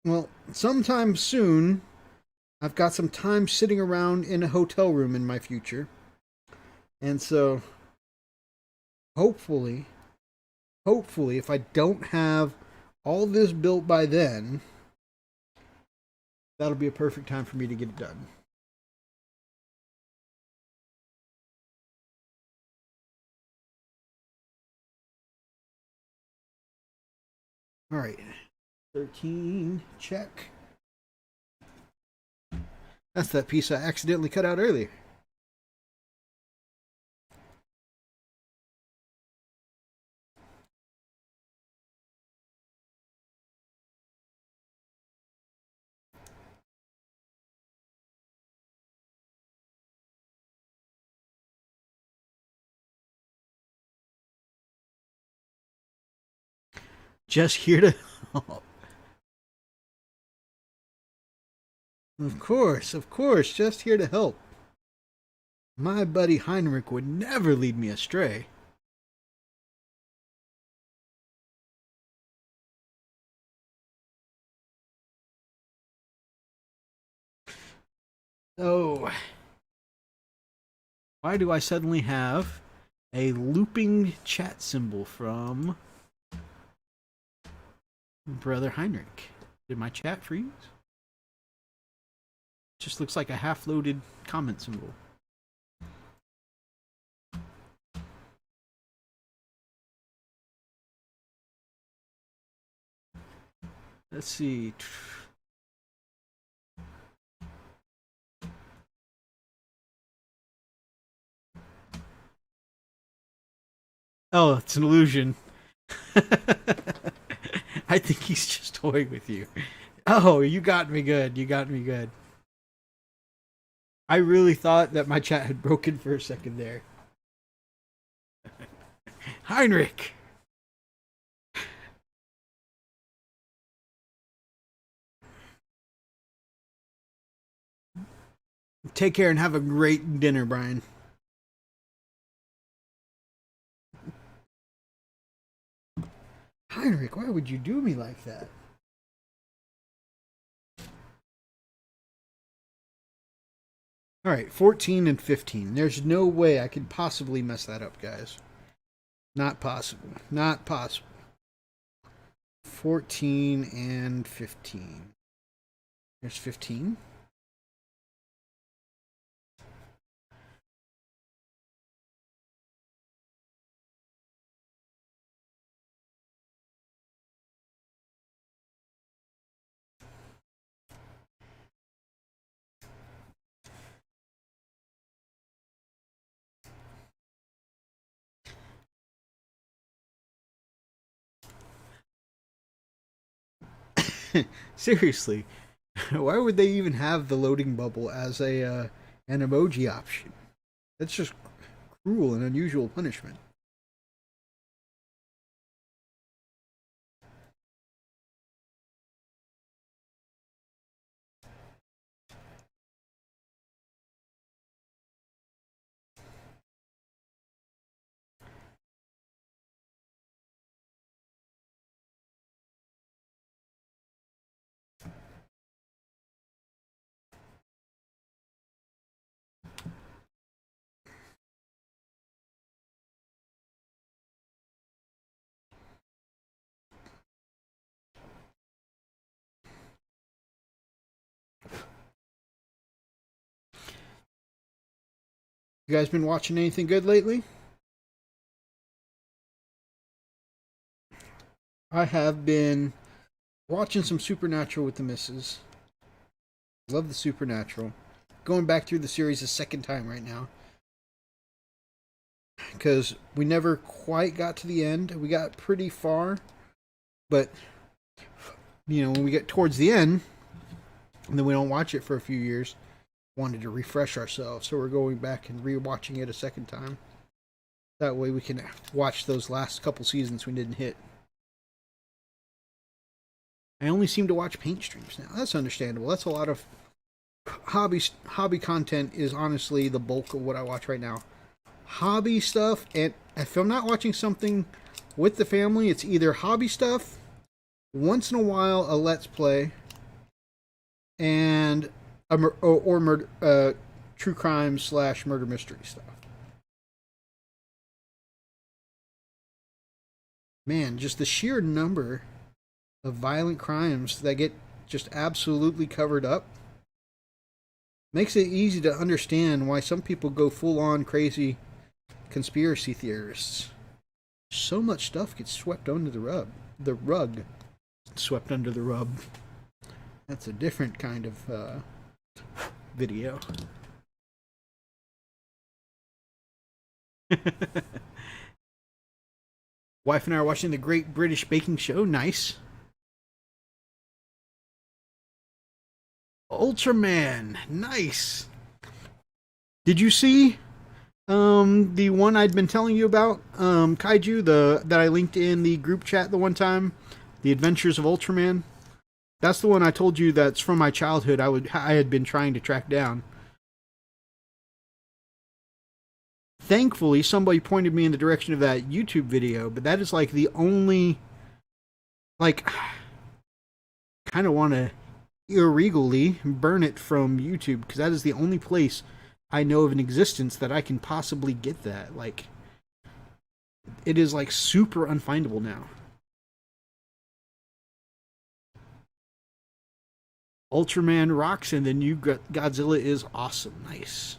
Well, sometime soon, I've got some time sitting around in a hotel room in my future. And so, hopefully, if I don't have all this built by then, that'll be a perfect time for me to get it done. All right. 13, check. That's that piece I accidentally cut out earlier. Just here to... Of course, just here to help. My buddy Heinrich would never lead me astray. So, why do I suddenly have a looping chat symbol from Brother Heinrich? Did my chat freeze? Just looks like a half-loaded comment symbol. Let's see. Oh, it's an illusion. I think he's just toying with you. Oh, you got me good. You got me good. I really thought that my chat had broken for a second there. Heinrich! Take care and have a great dinner, Brian. Heinrich, why would you do me like that? All right, 14 and 15. There's no way I could possibly mess that up, guys. Not possible. Not possible. 14 and 15. There's 15. Seriously, why would they even have the loading bubble as a an emoji option? That's just cruel and unusual punishment. You guys been watching anything good lately? I have been watching some Supernatural with the missus. Love the Supernatural. Going back through the series a second time right now. Because we never quite got to the end. We got pretty far. But, you know, when we get towards the end, and then we don't watch it for a few years, wanted to refresh ourselves. So we're going back and rewatching it a second time. That way we can watch those last couple seasons we didn't hit. I only seem to watch paint streams now. That's understandable. That's a lot of hobby content is honestly the bulk of what I watch right now. Hobby stuff, and if I'm not watching something with the family, it's either hobby stuff, once in a while a Let's Play, and true crime / murder mystery stuff. Man, just the sheer number of violent crimes that get just absolutely covered up makes it easy to understand why some people go full-on crazy conspiracy theorists. So much stuff gets swept under the rug. The rug. Swept under the rug. That's a different kind of video. Wife and I are watching the Great British Baking Show. Nice. Ultraman. Nice. Did you see the one I'd been telling you about? Kaiju, that I linked in the group chat the one time? The Adventures of Ultraman? That's the one I told you that's from my childhood I had been trying to track down. Thankfully, somebody pointed me in the direction of that YouTube video, but that is like the only, like, kind of want to illegally burn it from YouTube, because that is the only place I know of in existence that I can possibly get that. Like, it is like super unfindable now. Ultraman rocks, and the new Godzilla is awesome. Nice.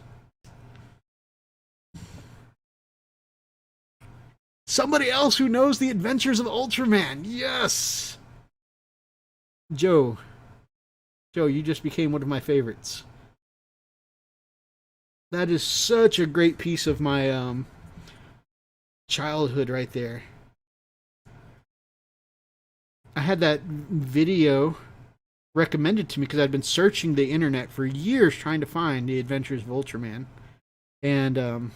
Somebody else who knows the Adventures of Ultraman. Yes! Joe, you just became one of my favorites. That is such a great piece of my childhood right there. I had that video recommended to me because I'd been searching the internet for years trying to find the Adventures of Ultraman. And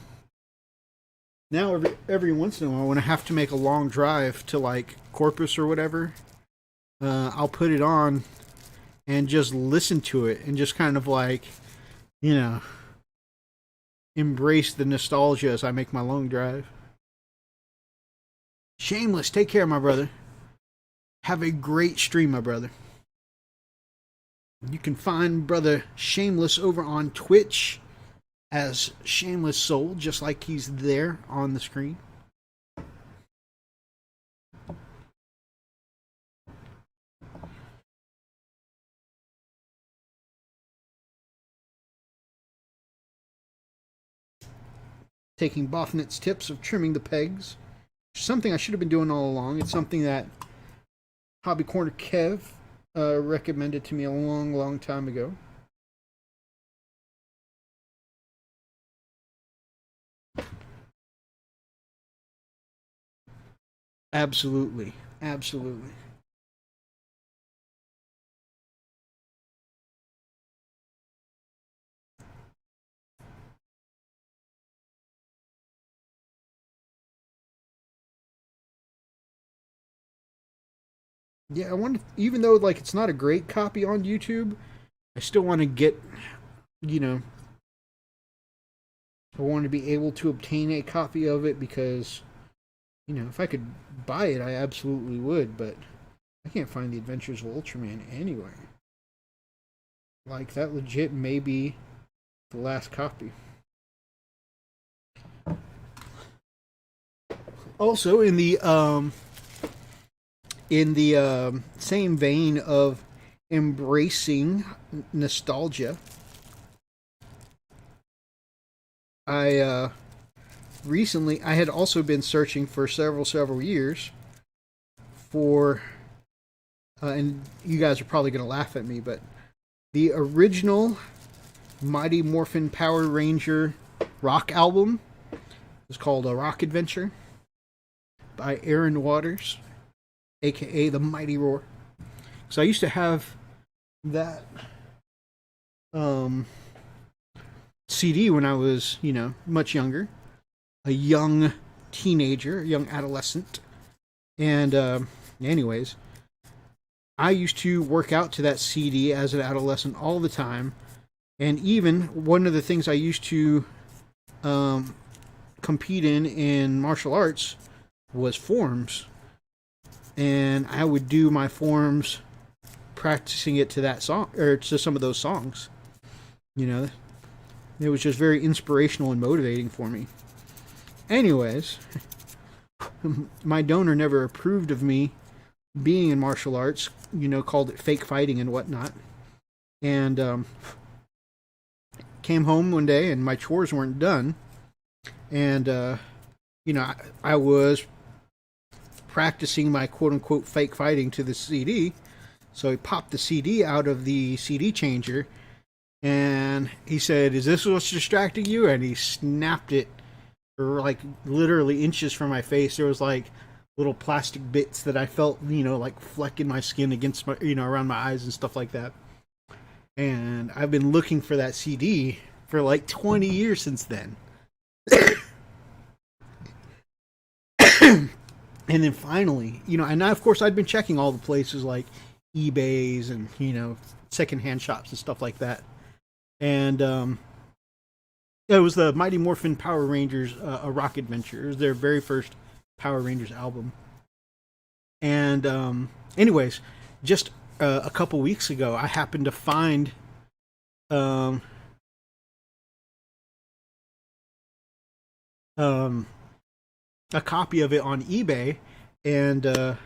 now every once in a while when I have to make a long drive to like Corpus or whatever, I'll put it on and just listen to it and just kind of like, you know, embrace the nostalgia as I make my long drive. Shameless, take care, my brother. Have a great stream, my brother. You can find Brother Shameless over on Twitch. as Shameless Soul, just like he's there on the screen. Taking Bofnit's tips of trimming the pegs. Something I should have been doing all along. It's something that Hobby Corner Kev recommended to me a long time ago. Absolutely. Absolutely. Yeah, I want to, even though like it's not a great copy on YouTube, I still want to get, you know, I want to be able to obtain a copy of it because, you know, if I could buy it, I absolutely would, but I can't find the Adventures of Ultraman anywhere. Like, that legit may be the last copy. Also, in the same vein of embracing nostalgia, I recently I had also been searching for several years for and you guys are probably going to laugh at me, but the original Mighty Morphin Power Ranger rock album is called A Rock Adventure by Aaron Waters, aka the Mighty Roar. So I used to have that CD when I was, you know, much younger, a young teenager, a young adolescent. And anyways, I used to work out to that CD as an adolescent all the time. And even one of the things I used to compete in martial arts was forms. And I would do my forms practicing it to that song, or to some of those songs. You know, it was just very inspirational and motivating for me. Anyways, my donor never approved of me being in martial arts, you know, called it fake fighting and whatnot. And came home one day and my chores weren't done. And, you know, I was practicing my quote-unquote fake fighting to the CD. So he popped the CD out of the CD changer and he said, "Is this what's distracting you?" And he snapped it like literally inches from my face. There was like little plastic bits that I felt, you know, like flecking my skin against my, you know, around my eyes and stuff like that. And I've been looking for that CD for like 20 years since then. And then finally, you know, and of course I'd been checking all the places like eBays and, you know, secondhand shops and stuff like that. And it was the Mighty Morphin Power Rangers A Rock Adventure. It was their very first Power Rangers album. And anyways, just a couple weeks ago, I happened to find a copy of it on eBay, and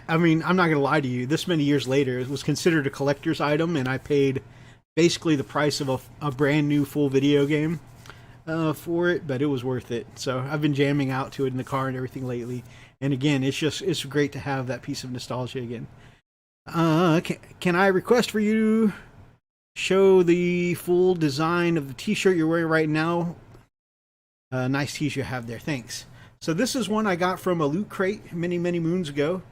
I mean, I'm not gonna lie to you. This many years later, it was considered a collector's item, and I paid basically the price of a brand new full video game for it, but it was worth it. So I've been jamming out to it in the car and everything lately. And again, it's great to have that piece of nostalgia again. Can I request for you to show the full design of the t-shirt you're wearing right now? Nice t-shirt you have there. Thanks. So this is one I got from a loot crate many moons ago.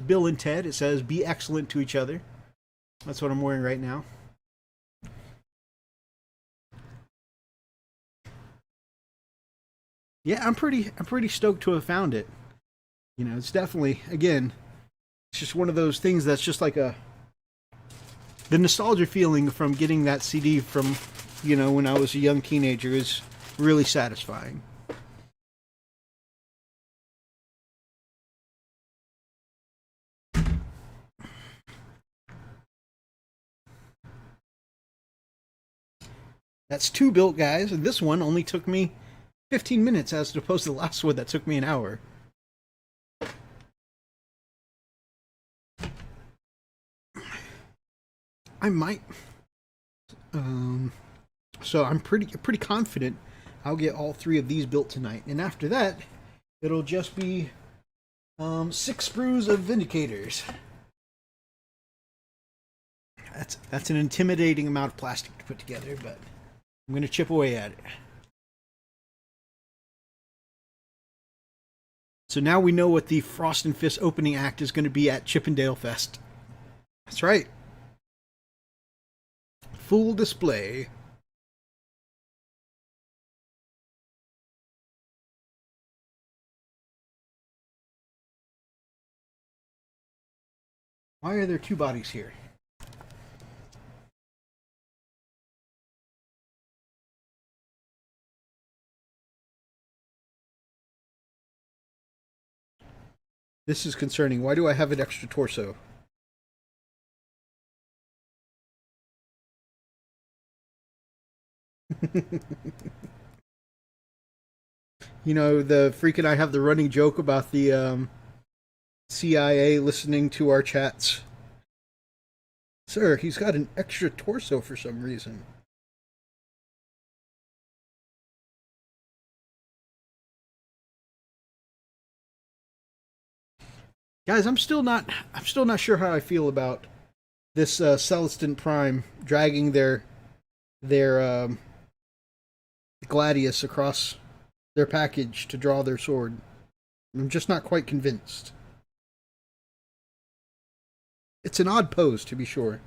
Bill and Ted. It says, "Be excellent to each other." That's what I'm wearing right now. Yeah, I'm pretty stoked to have found it. You know, it's definitely, again, it's just one of those things that's just like the nostalgia feeling from getting that CD from, you know, when I was a young teenager is really satisfying. That's 2 built, guys, and this one only took me 15 minutes as opposed to the last one that took me an hour. I might. So I'm pretty confident I'll get all 3 of these built tonight, and after that, it'll just be 6 sprues of Vindicators. That's an intimidating amount of plastic to put together, but I'm gonna chip away at it. So now we know what the Frost and Fist opening act is going to be at Chippendale Fest. That's right. Full display. Why are there 2 bodies here? This is concerning. Why do I have an extra torso? You know, the Freak and I have the running joke about the CIA listening to our chats. Sir, he's got an extra torso for some reason. Guys, I'm still not sure how I feel about this Celestin Prime dragging their Gladius across their package to draw their sword. I'm just not quite convinced. It's an odd pose, to be sure.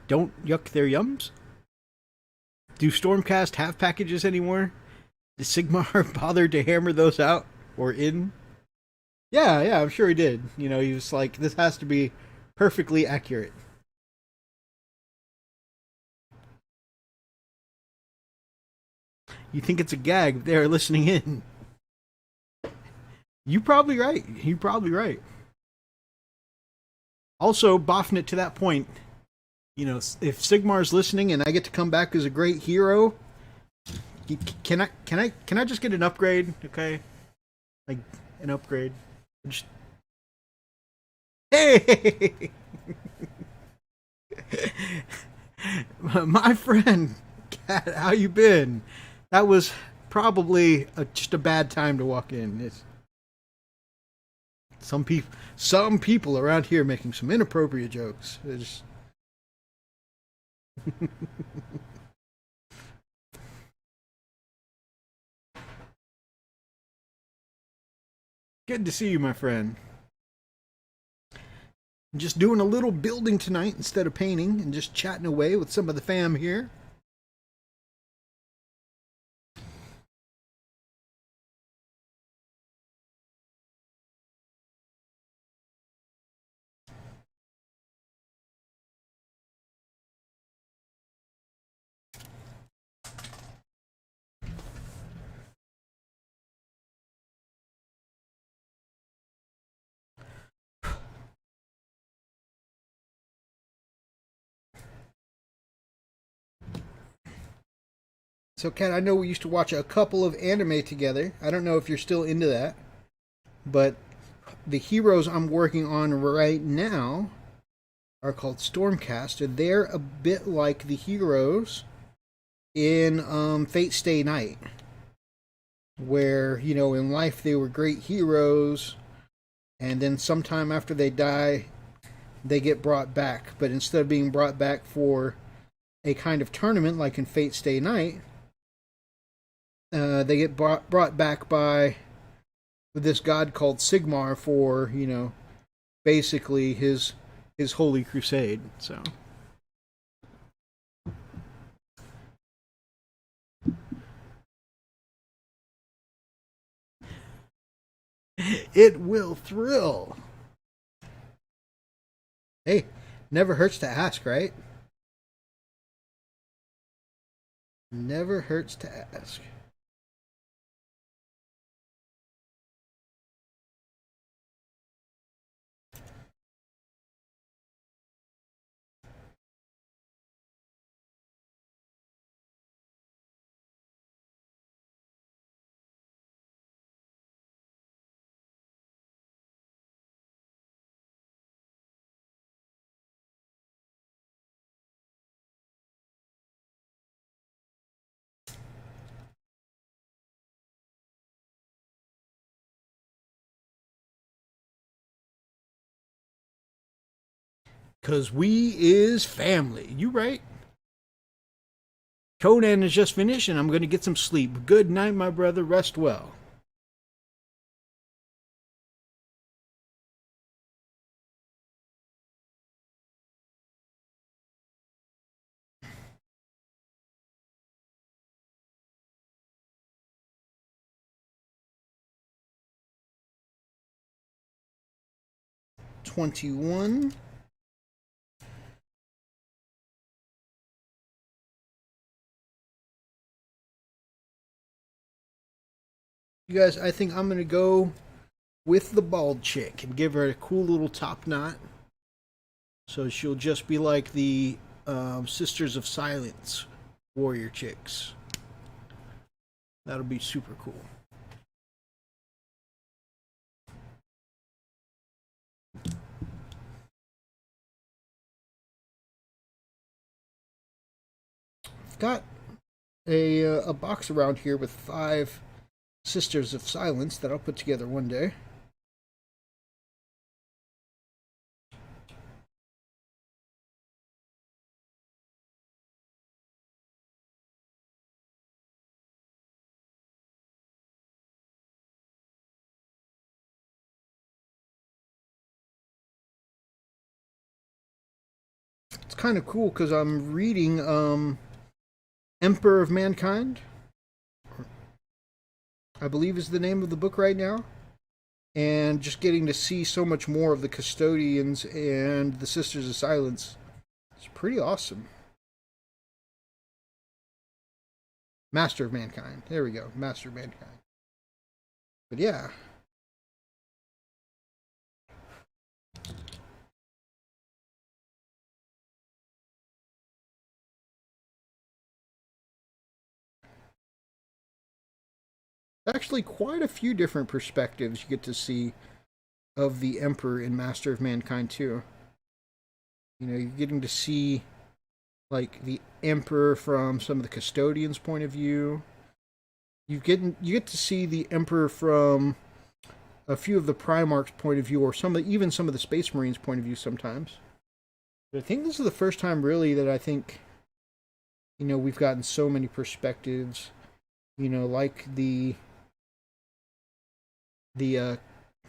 Don't yuck their yums? Do Stormcast have packages anymore? Did Sigmar bother to hammer those out or in? Yeah, I'm sure he did. You know, he was like, this has to be perfectly accurate. You think it's a gag? They're listening in. You're probably right. You're probably right. Also, boffing it to that point, you know, if Sigmar's listening and I get to come back as a great hero, can I just get an upgrade? Okay, like an upgrade. Just... Hey, my friend, Cat, how you been? That was probably just a bad time to walk in. It's... Some people around here making some inappropriate jokes. Just... Good to see you, my friend. I'm just doing a little building tonight instead of painting, and just chatting away with some of the fam here. So, Kat, I know we used to watch a couple of anime together. I don't know if you're still into that, but the heroes I'm working on right now are called Stormcast. They're a bit like the heroes in Fate Stay Night, where, you know, in life they were great heroes, and then sometime after they die, they get brought back. But instead of being brought back for a kind of tournament like in Fate Stay Night, they get brought back by this god called Sigmar for, you know, basically his holy crusade. So it will thrill. Hey, never hurts to ask, right? Never hurts to ask. Cause we is family. You right? Conan is just finished and I'm gonna get some sleep. Good night, my brother. Rest well. $21. You guys, I think I'm gonna go with the bald chick and give her a cool little top knot, so she'll just be like the Sisters of Silence warrior chicks. That'll be super cool. I've got a box around here with 5 Sisters of Silence that I'll put together one day. It's kind of cool because I'm reading Emperor of Mankind, I believe is the name of the book right now, and just getting to see so much more of the custodians and the Sisters of Silence. It's pretty awesome. Master of Mankind. There we go. Master of Mankind. But yeah. Actually, quite a few different perspectives you get to see of the Emperor in Master of Mankind too. You know, you're getting to see like the Emperor from some of the custodians' point of view. You get to see the Emperor from a few of the Primarch's point of view, or even some of the Space Marines' point of view sometimes. But I think this is the first time really that I think, you know, we've gotten so many perspectives. You know, like the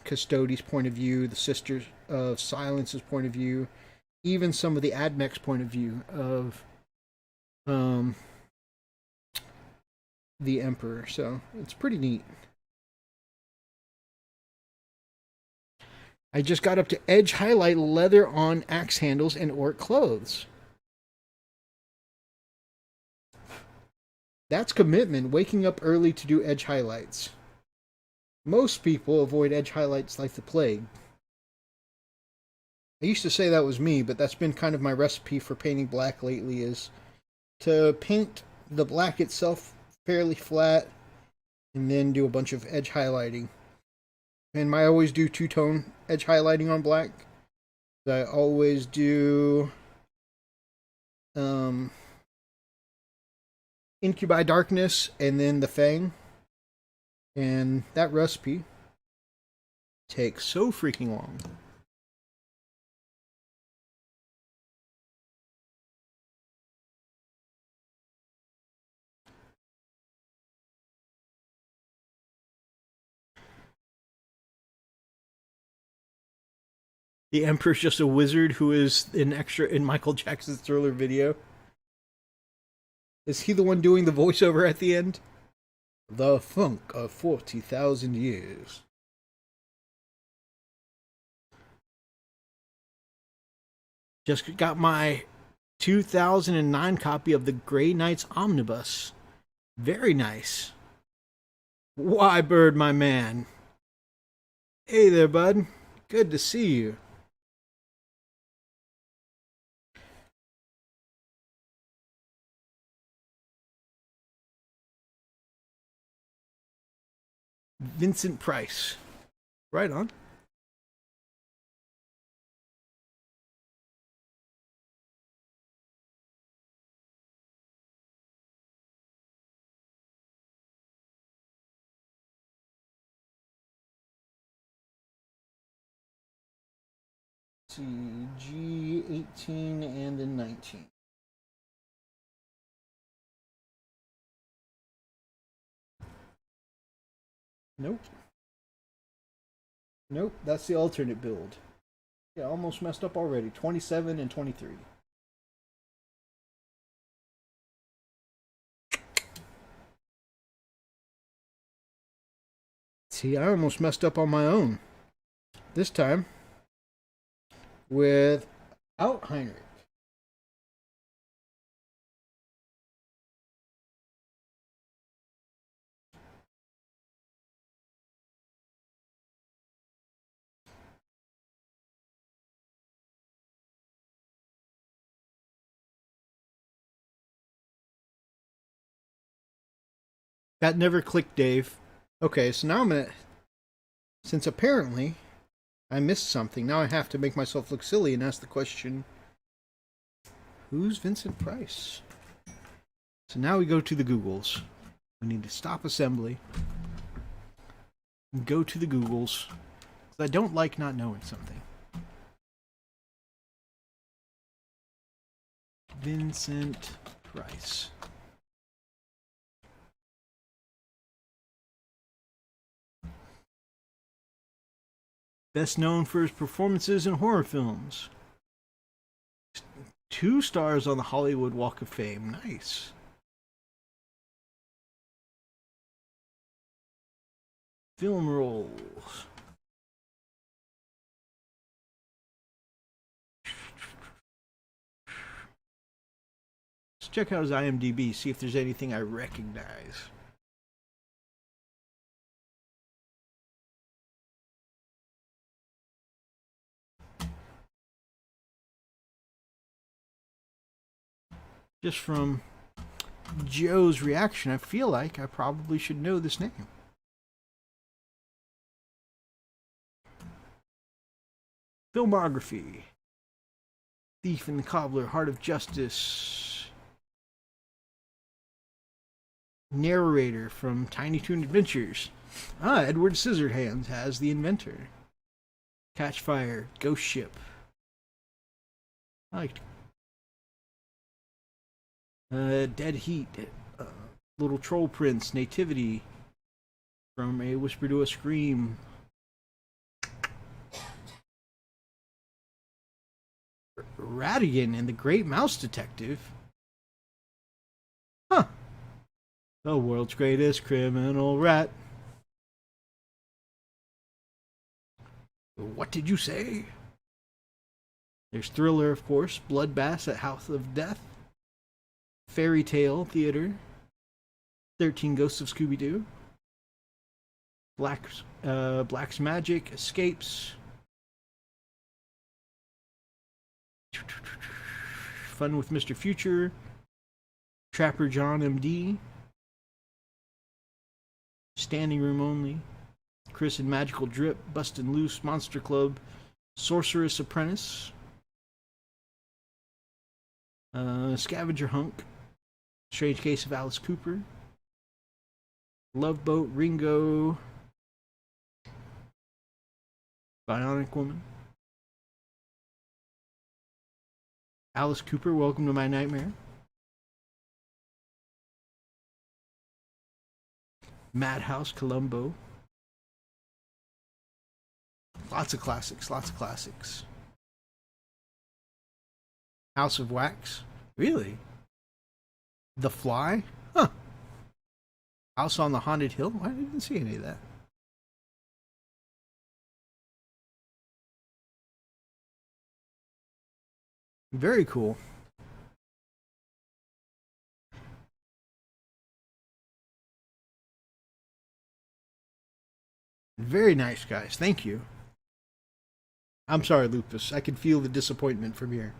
Custodies' point of view, the Sisters of Silence's point of view, even some of the Admech's point of view of the Emperor. So it's pretty neat. I just got up to edge highlight leather on axe handles and orc clothes. That's commitment, waking up early to do edge highlights. Most people avoid edge highlights like the plague. I used to say that was me, but that's been kind of my recipe for painting black lately, is to paint the black itself fairly flat and then do a bunch of edge highlighting. And I always do two-tone edge highlighting on black. I always do Incubi Darkness and then the Fang. And that recipe takes so freaking long. The Emperor's just a wizard who is an extra in Michael Jackson's Thriller video. Is he the one doing the voiceover at the end? The funk of 40,000 years. Just got my 2009 copy of the Grey Knights Omnibus. Very nice. Why, Bird, my man? Hey there, bud. Good to see you. Vincent Price. Right on. See, G18 and then 19. Nope. Nope, that's the alternate build. Yeah, almost messed up already. 27 and 23. See, I almost messed up on my own. This time, without Heinrich. That never clicked, Dave. Okay, so now I'm gonna... Since apparently I missed something, now I have to make myself look silly and ask the question, who's Vincent Price? So now we go to the Googles. We need to stop assembly and go to the Googles, because I don't like not knowing something. Vincent Price. Best known for his performances in horror films. 2 stars on the Hollywood Walk of Fame. Nice. Film roles. Let's check out his IMDb, see if there's anything I recognize. Just from Joe's reaction, I feel like I probably should know this name. Filmography. Thief and the Cobbler, Heart of Justice. Narrator from Tiny Toon Adventures. Edward Scissorhands has The Inventor. Catch Fire, Ghost Ship. I liked Dead Heat, Little Troll Prince, Nativity, From a Whisper to a Scream, Radigan and the Great Mouse Detective. Huh. The world's greatest criminal rat. What did you say? There's Thriller, of course, Bloodbath at House of Death, Fairy Tale Theater, 13 Ghosts of Scooby-Doo, Black's Magic, Escapes, Fun with Mr. Future, Trapper John MD, Standing Room Only, Chris and Magical Drip, Bustin' Loose, Monster Club, Sorceress Apprentice, Scavenger Hunk, Strange Case of Alice Cooper, Love Boat, Ringo, Bionic Woman, Alice Cooper, Welcome to My Nightmare, Madhouse, Columbo. Lots of classics, lots of classics. House of Wax. Really? The Fly? Huh. House on the Haunted Hill? I didn't see any of that. Very cool. Very nice, guys. Thank you. I'm sorry, Lupus. I can feel the disappointment from here.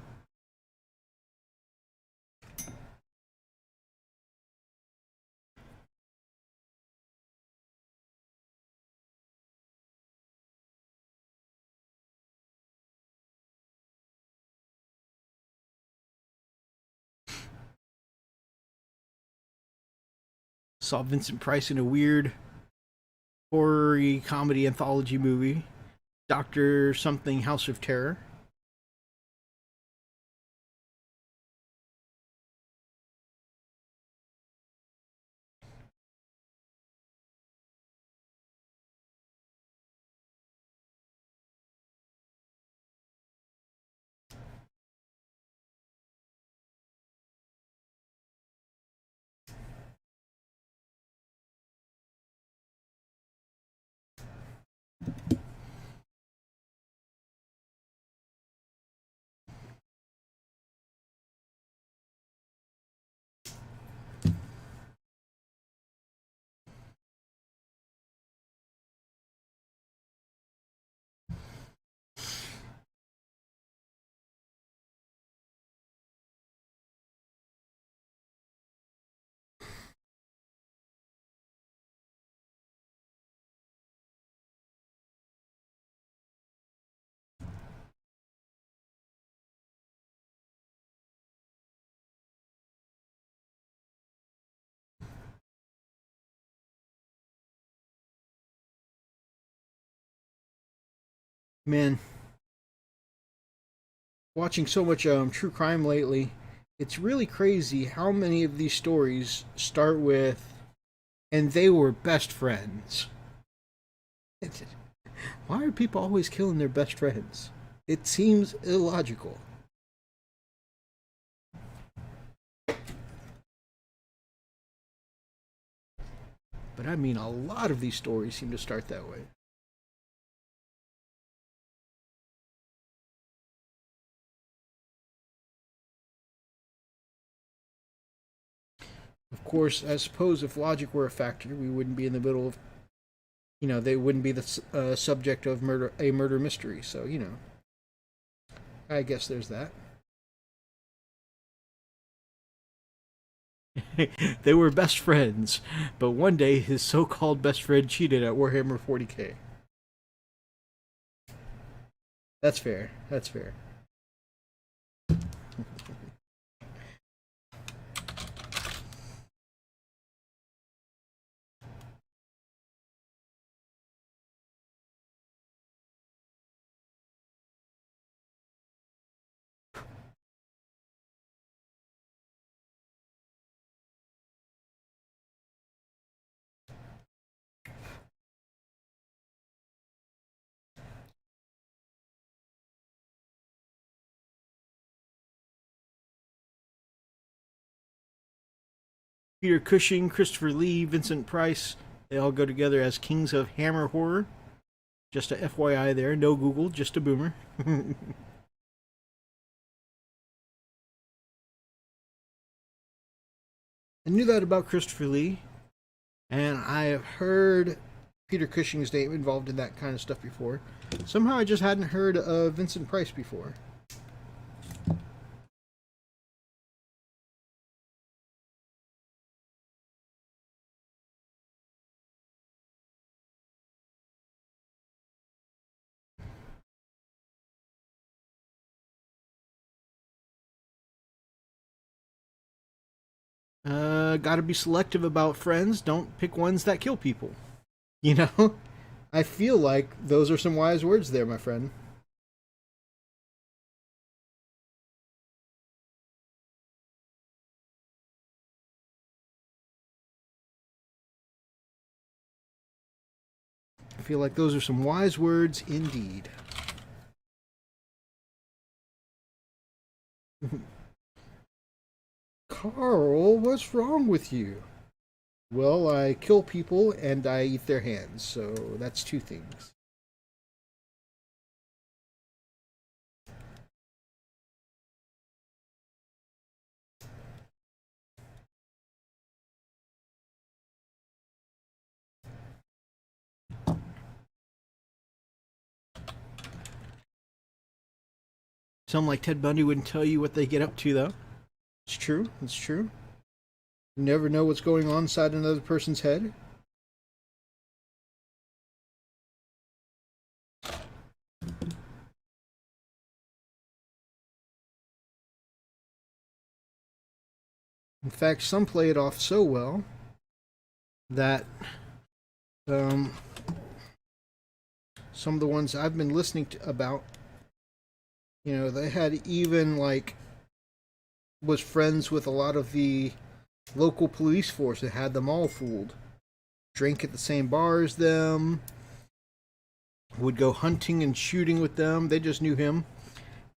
Saw Vincent Price in a weird horror comedy anthology movie, Doctor Something House of Terror. Man, watching so much true crime lately, it's really crazy how many of these stories start with, and they were best friends. Why are people always killing their best friends? It seems illogical. But I mean, a lot of these stories seem to start that way. Of course, I suppose if logic were a factor, we wouldn't be in the middle of, they wouldn't be the subject of a murder mystery. So, I guess there's that. They were best friends, but one day his so-called best friend cheated at Warhammer 40k. That's fair. That's fair. Peter Cushing, Christopher Lee, Vincent Price, they all go together as Kings of Hammer Horror. Just a FYI there, no Google, just a boomer. I knew that about Christopher Lee, and I have heard Peter Cushing's name involved in that kind of stuff before. Somehow I just hadn't heard of Vincent Price before. Gotta be selective about friends. Don't pick ones that kill people. You know? I feel like those are some wise words there, my friend. I feel like those are some wise words indeed. Carl, what's wrong with you? Well, I kill people and I eat their hands, so that's two things. Sound like Ted Bundy wouldn't tell you what they get up to, though. It's true. It's true. You never know what's going on inside another person's head. In fact, some play it off so well that some of the ones I've been listening to about, you know, they had even like was friends with a lot of the local police force that had them all fooled. Drink at the same bar as them, would go hunting and shooting with them. They just knew him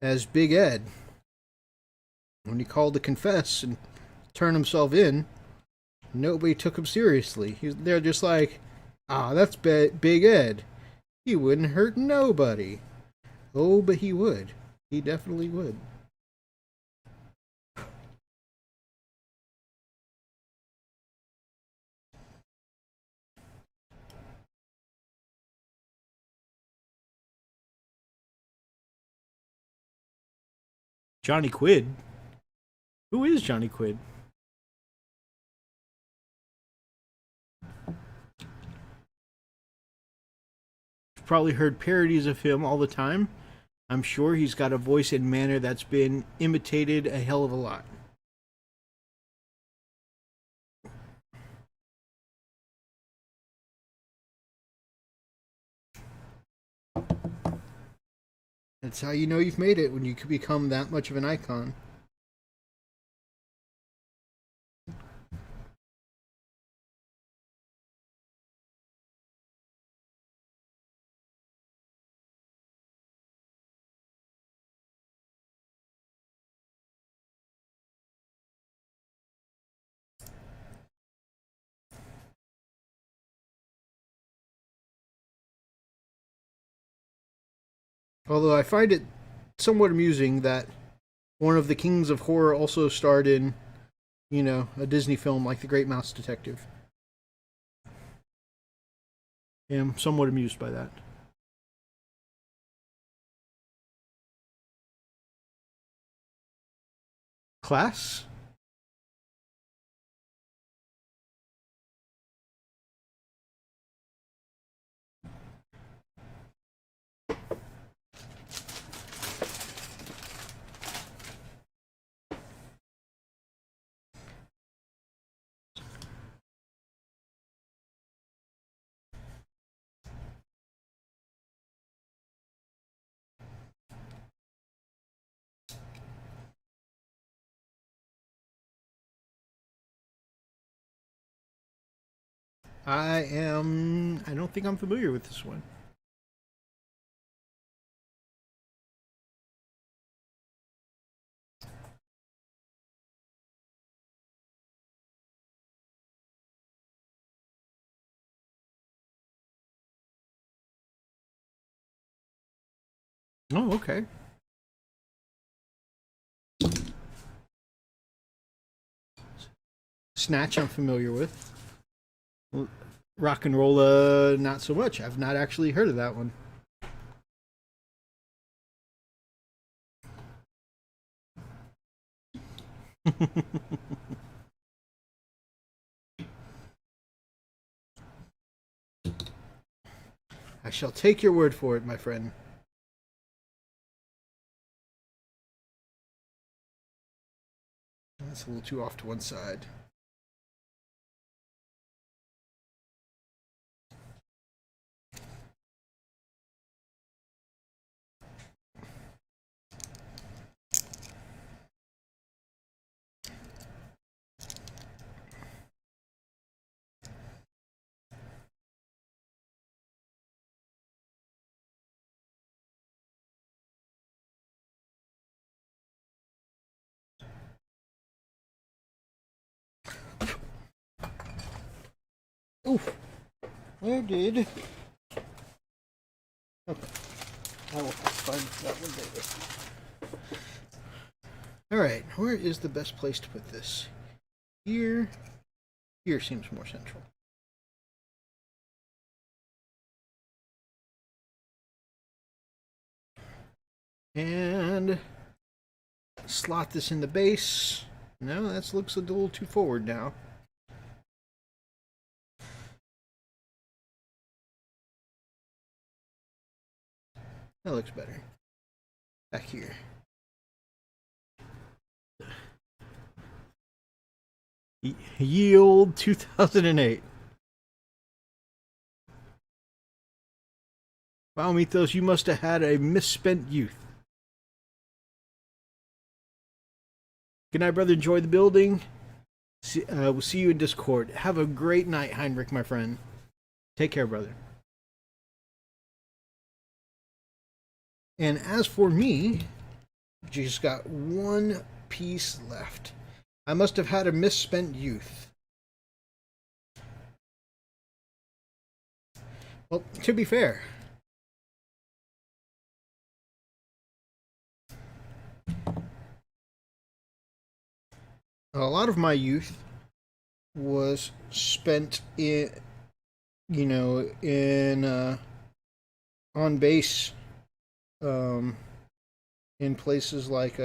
as Big Ed. When he called to confess and turn himself in, nobody took him seriously. They're just like, that's Big Ed. He wouldn't hurt nobody. Oh, but he would. He definitely would. Johnny Quid? Who is Johnny Quid? You've probably heard parodies of him all the time. I'm sure he's got a voice and manner that's been imitated a hell of a lot. That's how you know you've made it, when you could become that much of an icon. Although I find it somewhat amusing that one of the kings of horror also starred in, you know, a Disney film like The Great Mouse Detective. I'm somewhat amused by that. Class? I don't think I'm familiar with this one. Oh, okay. Snatch, I'm familiar with. Rock and Rolla, not so much. I've not actually heard of that one. I shall take your word for it, my friend. That's a little too off to one side. Oof. Where did... Okay. I will find that one later. Alright, where is the best place to put this? Here. Here seems more central. And slot this in the base. No, that looks a little too forward now. That looks better. Back here. Yield 2008. Wow, Mythos, you must have had a misspent youth. Good night, brother. Enjoy the building. We'll see you in Discord. Have a great night, Heinrich, my friend. Take care, brother. And as for me, just got one piece left. I must have had a misspent youth. Well, to be fair, a lot of my youth was spent in, on base, in places like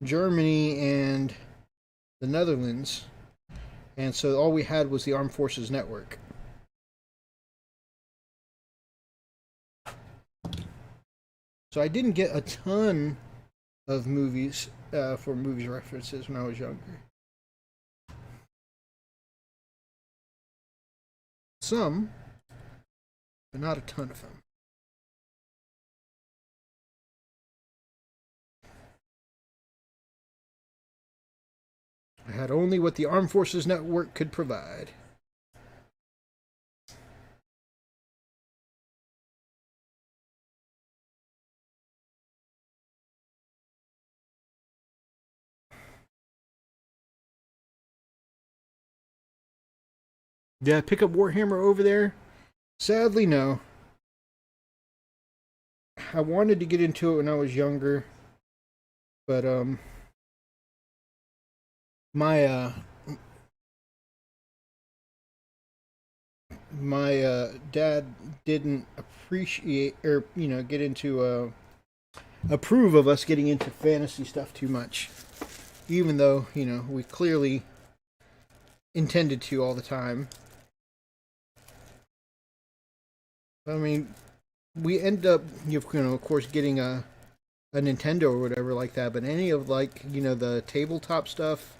Germany and the Netherlands, and so all we had was the Armed Forces Network. So I didn't get a ton of movies for movies references when I was younger. Some, but not a ton of them. I had only what the Armed Forces Network could provide. Did I pick up Warhammer over there? Sadly, no. I wanted to get into it when I was younger, but my dad didn't appreciate or get into approve of us getting into fantasy stuff too much, even though we clearly intended to all the time. I mean, we end up of course getting a Nintendo or whatever like that, but any of the tabletop stuff,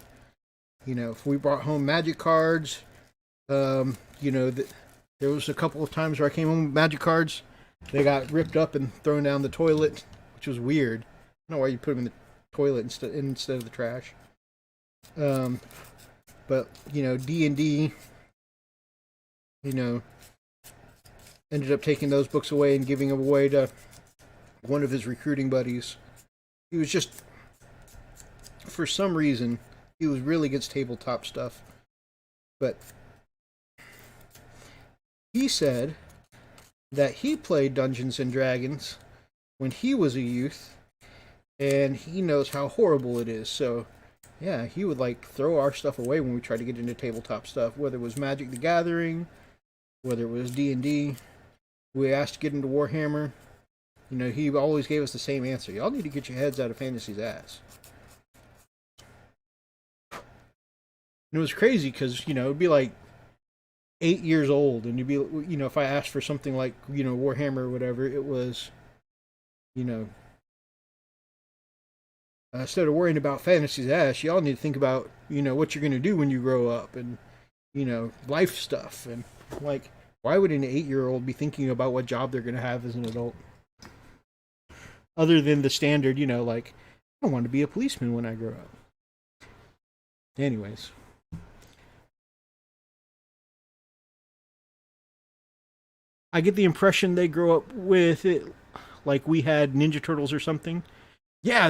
if we brought home Magic cards, there was a couple of times where I came home with Magic cards, they got ripped up and thrown down the toilet, which was weird. I don't know why you put them in the toilet instead of the trash. But D&D, ended up taking those books away and giving them away to one of his recruiting buddies. He was just, for some reason, he was really against tabletop stuff. But he said that he played Dungeons and Dragons when he was a youth, and he knows how horrible it is. So, yeah, he would throw our stuff away when we tried to get into tabletop stuff, whether it was Magic the Gathering, whether it was D&D. We asked to get into Warhammer. He always gave us the same answer. Y'all need to get your heads out of fantasy's ass. And it was crazy because, it'd be 8 years old, and you'd be, if I asked for something like, Warhammer or whatever, it was, instead of worrying about fantasy's ass, y'all need to think about, what you're going to do when you grow up and, life stuff. And, why would an 8-year-old be thinking about what job they're going to have as an adult? Other than the standard, I want to be a policeman when I grow up. Anyways. I get the impression they grow up with it like we had Ninja Turtles or something. Yeah,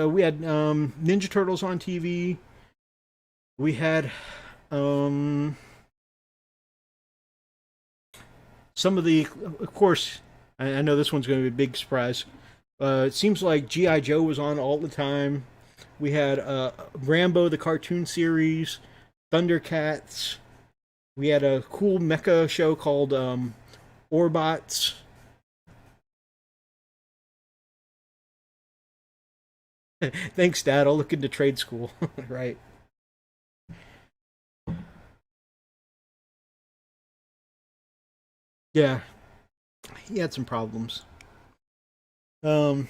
we had Ninja Turtles on TV. We had some of the, of course, I know this one's going to be a big surprise. It seems like GI Joe was on all the time. We had Rambo the cartoon series, Thundercats. We had a cool mecha show called Orbots. Thanks, Dad. I'll look into trade school. Right. Yeah, he had some problems. Um,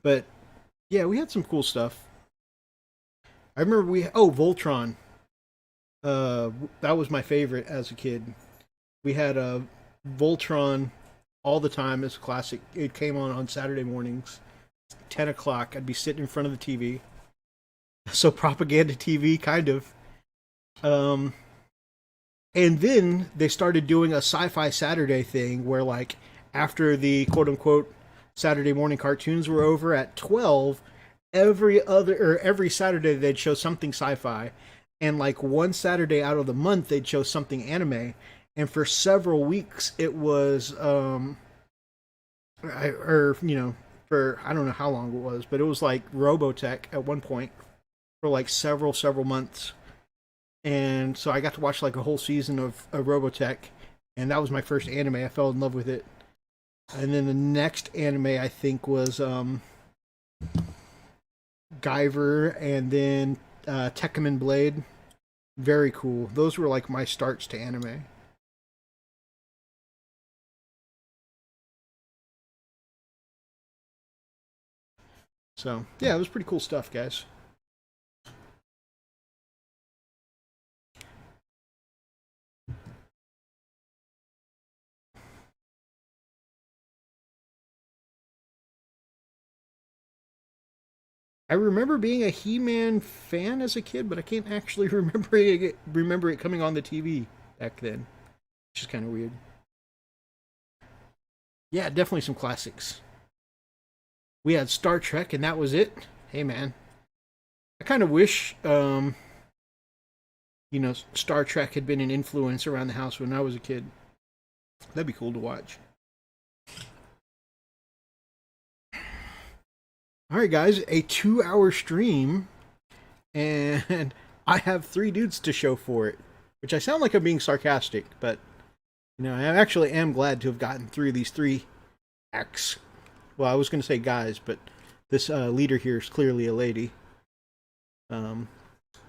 but yeah, we had some cool stuff. I remember Voltron. Uh, that was my favorite as a kid. We had Voltron all the time as a classic. It came on Saturday mornings, 10 o'clock. I'd be sitting in front of the TV. So propaganda TV, kind of. Um, and then they started doing a Sci-Fi Saturday thing where, like, after the quote unquote Saturday morning cartoons were over at 12, every Saturday they'd show something sci-fi, and like one Saturday out of the month they'd show something anime. And for several weeks it was for I don't know how long it was, but it was like Robotech at one point for like several months. And so I got to watch like a whole season of Robotech, and that was my first anime. I fell in love with it. And then the next anime I think was Guyver, and then Tekkaman Blade. Very cool. Those were like my starts to anime. So yeah, it was pretty cool stuff, guys. I remember being a He-Man fan as a kid, but I can't actually remember it coming on the TV back then, which is kind of weird. Yeah, definitely some classics. We had Star Trek, and that was it. Hey, man, I kind of wish, Star Trek had been an influence around the house when I was a kid. That'd be cool to watch. All right, guys, a 2 hour stream, and I have three dudes to show for it, which I sound like I'm being sarcastic, but I actually am glad to have gotten through these three acts. Well, I was going to say guys, but this leader here is clearly a lady, um,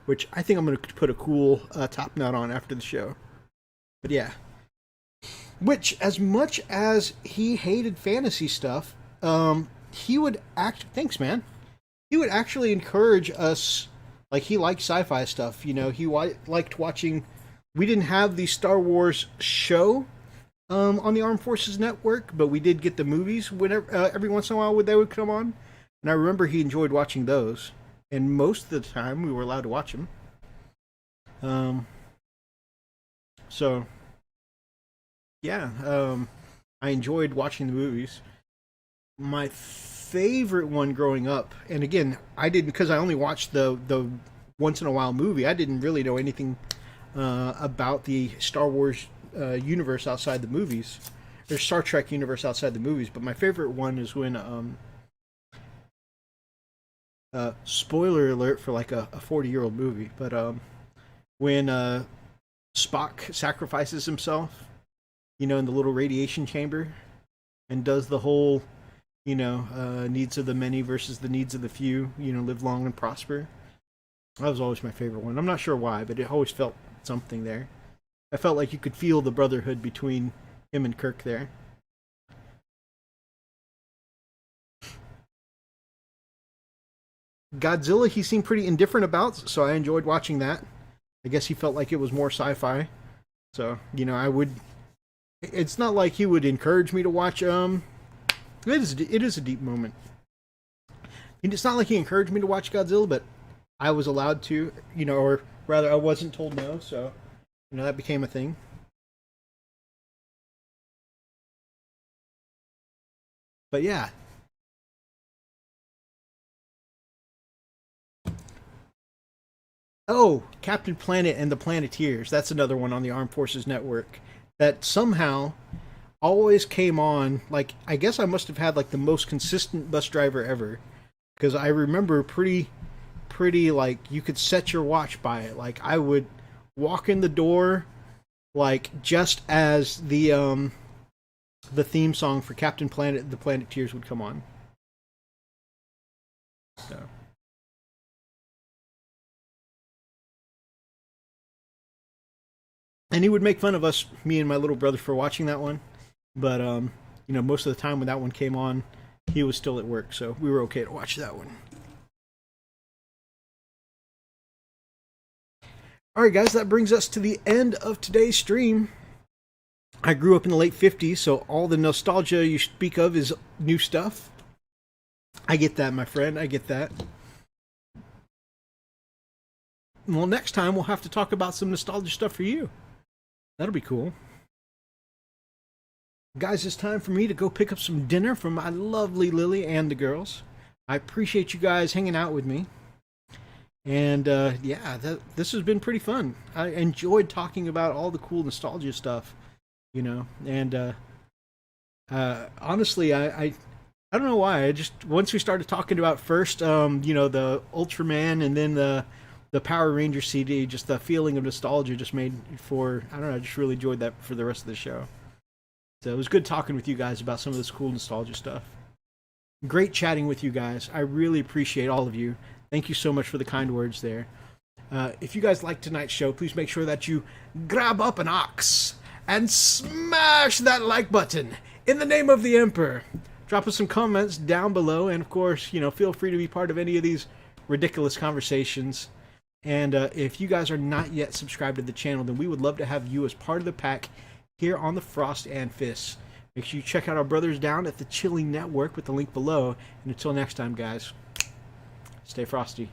which I think I'm going to put a cool top knot on after the show. But yeah, which as much as he hated fantasy stuff, he would act. Thanks, man. He would actually encourage us. Like, he liked sci-fi stuff. He liked watching. We didn't have the Star Wars show on the Armed Forces Network, but we did get the movies whenever every once in a while they would come on. And I remember he enjoyed watching those. And most of the time, we were allowed to watch them. So yeah, I enjoyed watching the movies. My favorite one growing up, and again, I didn't, because I only watched the once in a while movie. I didn't really know anything about the Star Wars universe outside the movies, or Star Trek universe outside the movies. But my favorite one is when spoiler alert for like a 40-year-old movie, but when Spock sacrifices himself, in the little radiation chamber, and does the whole needs of the many versus the needs of the few, live long and prosper. That was always my favorite one. I'm not sure why, but it always felt something there. I felt like you could feel the brotherhood between him and Kirk there. Godzilla, he seemed pretty indifferent about, so I enjoyed watching that. I guess he felt like it was more sci-fi. So, I would. It's not like he would encourage me to watch. It is a deep moment. And it's not like he encouraged me to watch Godzilla, but I was allowed to, or rather, I wasn't told no. So, that became a thing. But yeah, Oh, Captain Planet and the Planeteers. That's another one on the Armed Forces Network that somehow always came on. Like, I guess I must have had like the most consistent bus driver ever, because I remember pretty like you could set your watch by it. Like, I would walk in the door like just as the theme song for Captain Planet and the Planeteers would come on. So. And he would make fun of us, me and my little brother, for watching that one. But most of the time when that one came on, he was still at work, so we were okay to watch that one. All right, guys, that brings us to the end of today's stream. I grew up in the late 50s, so all the nostalgia you speak of is new stuff. I get that, my friend. I get that. Well, next time we'll have to talk about some nostalgia stuff for you. That'll be cool. Guys, it's time for me to go pick up some dinner for my lovely Lily and the girls. I appreciate you guys hanging out with me. And this has been pretty fun. I enjoyed talking about all the cool nostalgia stuff, And honestly, I don't know why. I just, once we started talking about first, the Ultraman and then the Power Ranger CD, just the feeling of nostalgia just made for, I don't know, I just really enjoyed that for the rest of the show. So it was good talking with you guys about some of this cool nostalgia stuff. Great chatting with you guys. I really appreciate all of you. Thank you so much for the kind words there. If you guys liked tonight's show, please make sure that you grab up an ox and smash that like button in the name of the Emperor. Drop us some comments down below, and of course, feel free to be part of any of these ridiculous conversations. And if you guys are not yet subscribed to the channel, then we would love to have you as part of the pack here on the Frost and Fists. Make sure you check out our brothers down at the Chilling Network with the link below. And until next time, guys, stay frosty.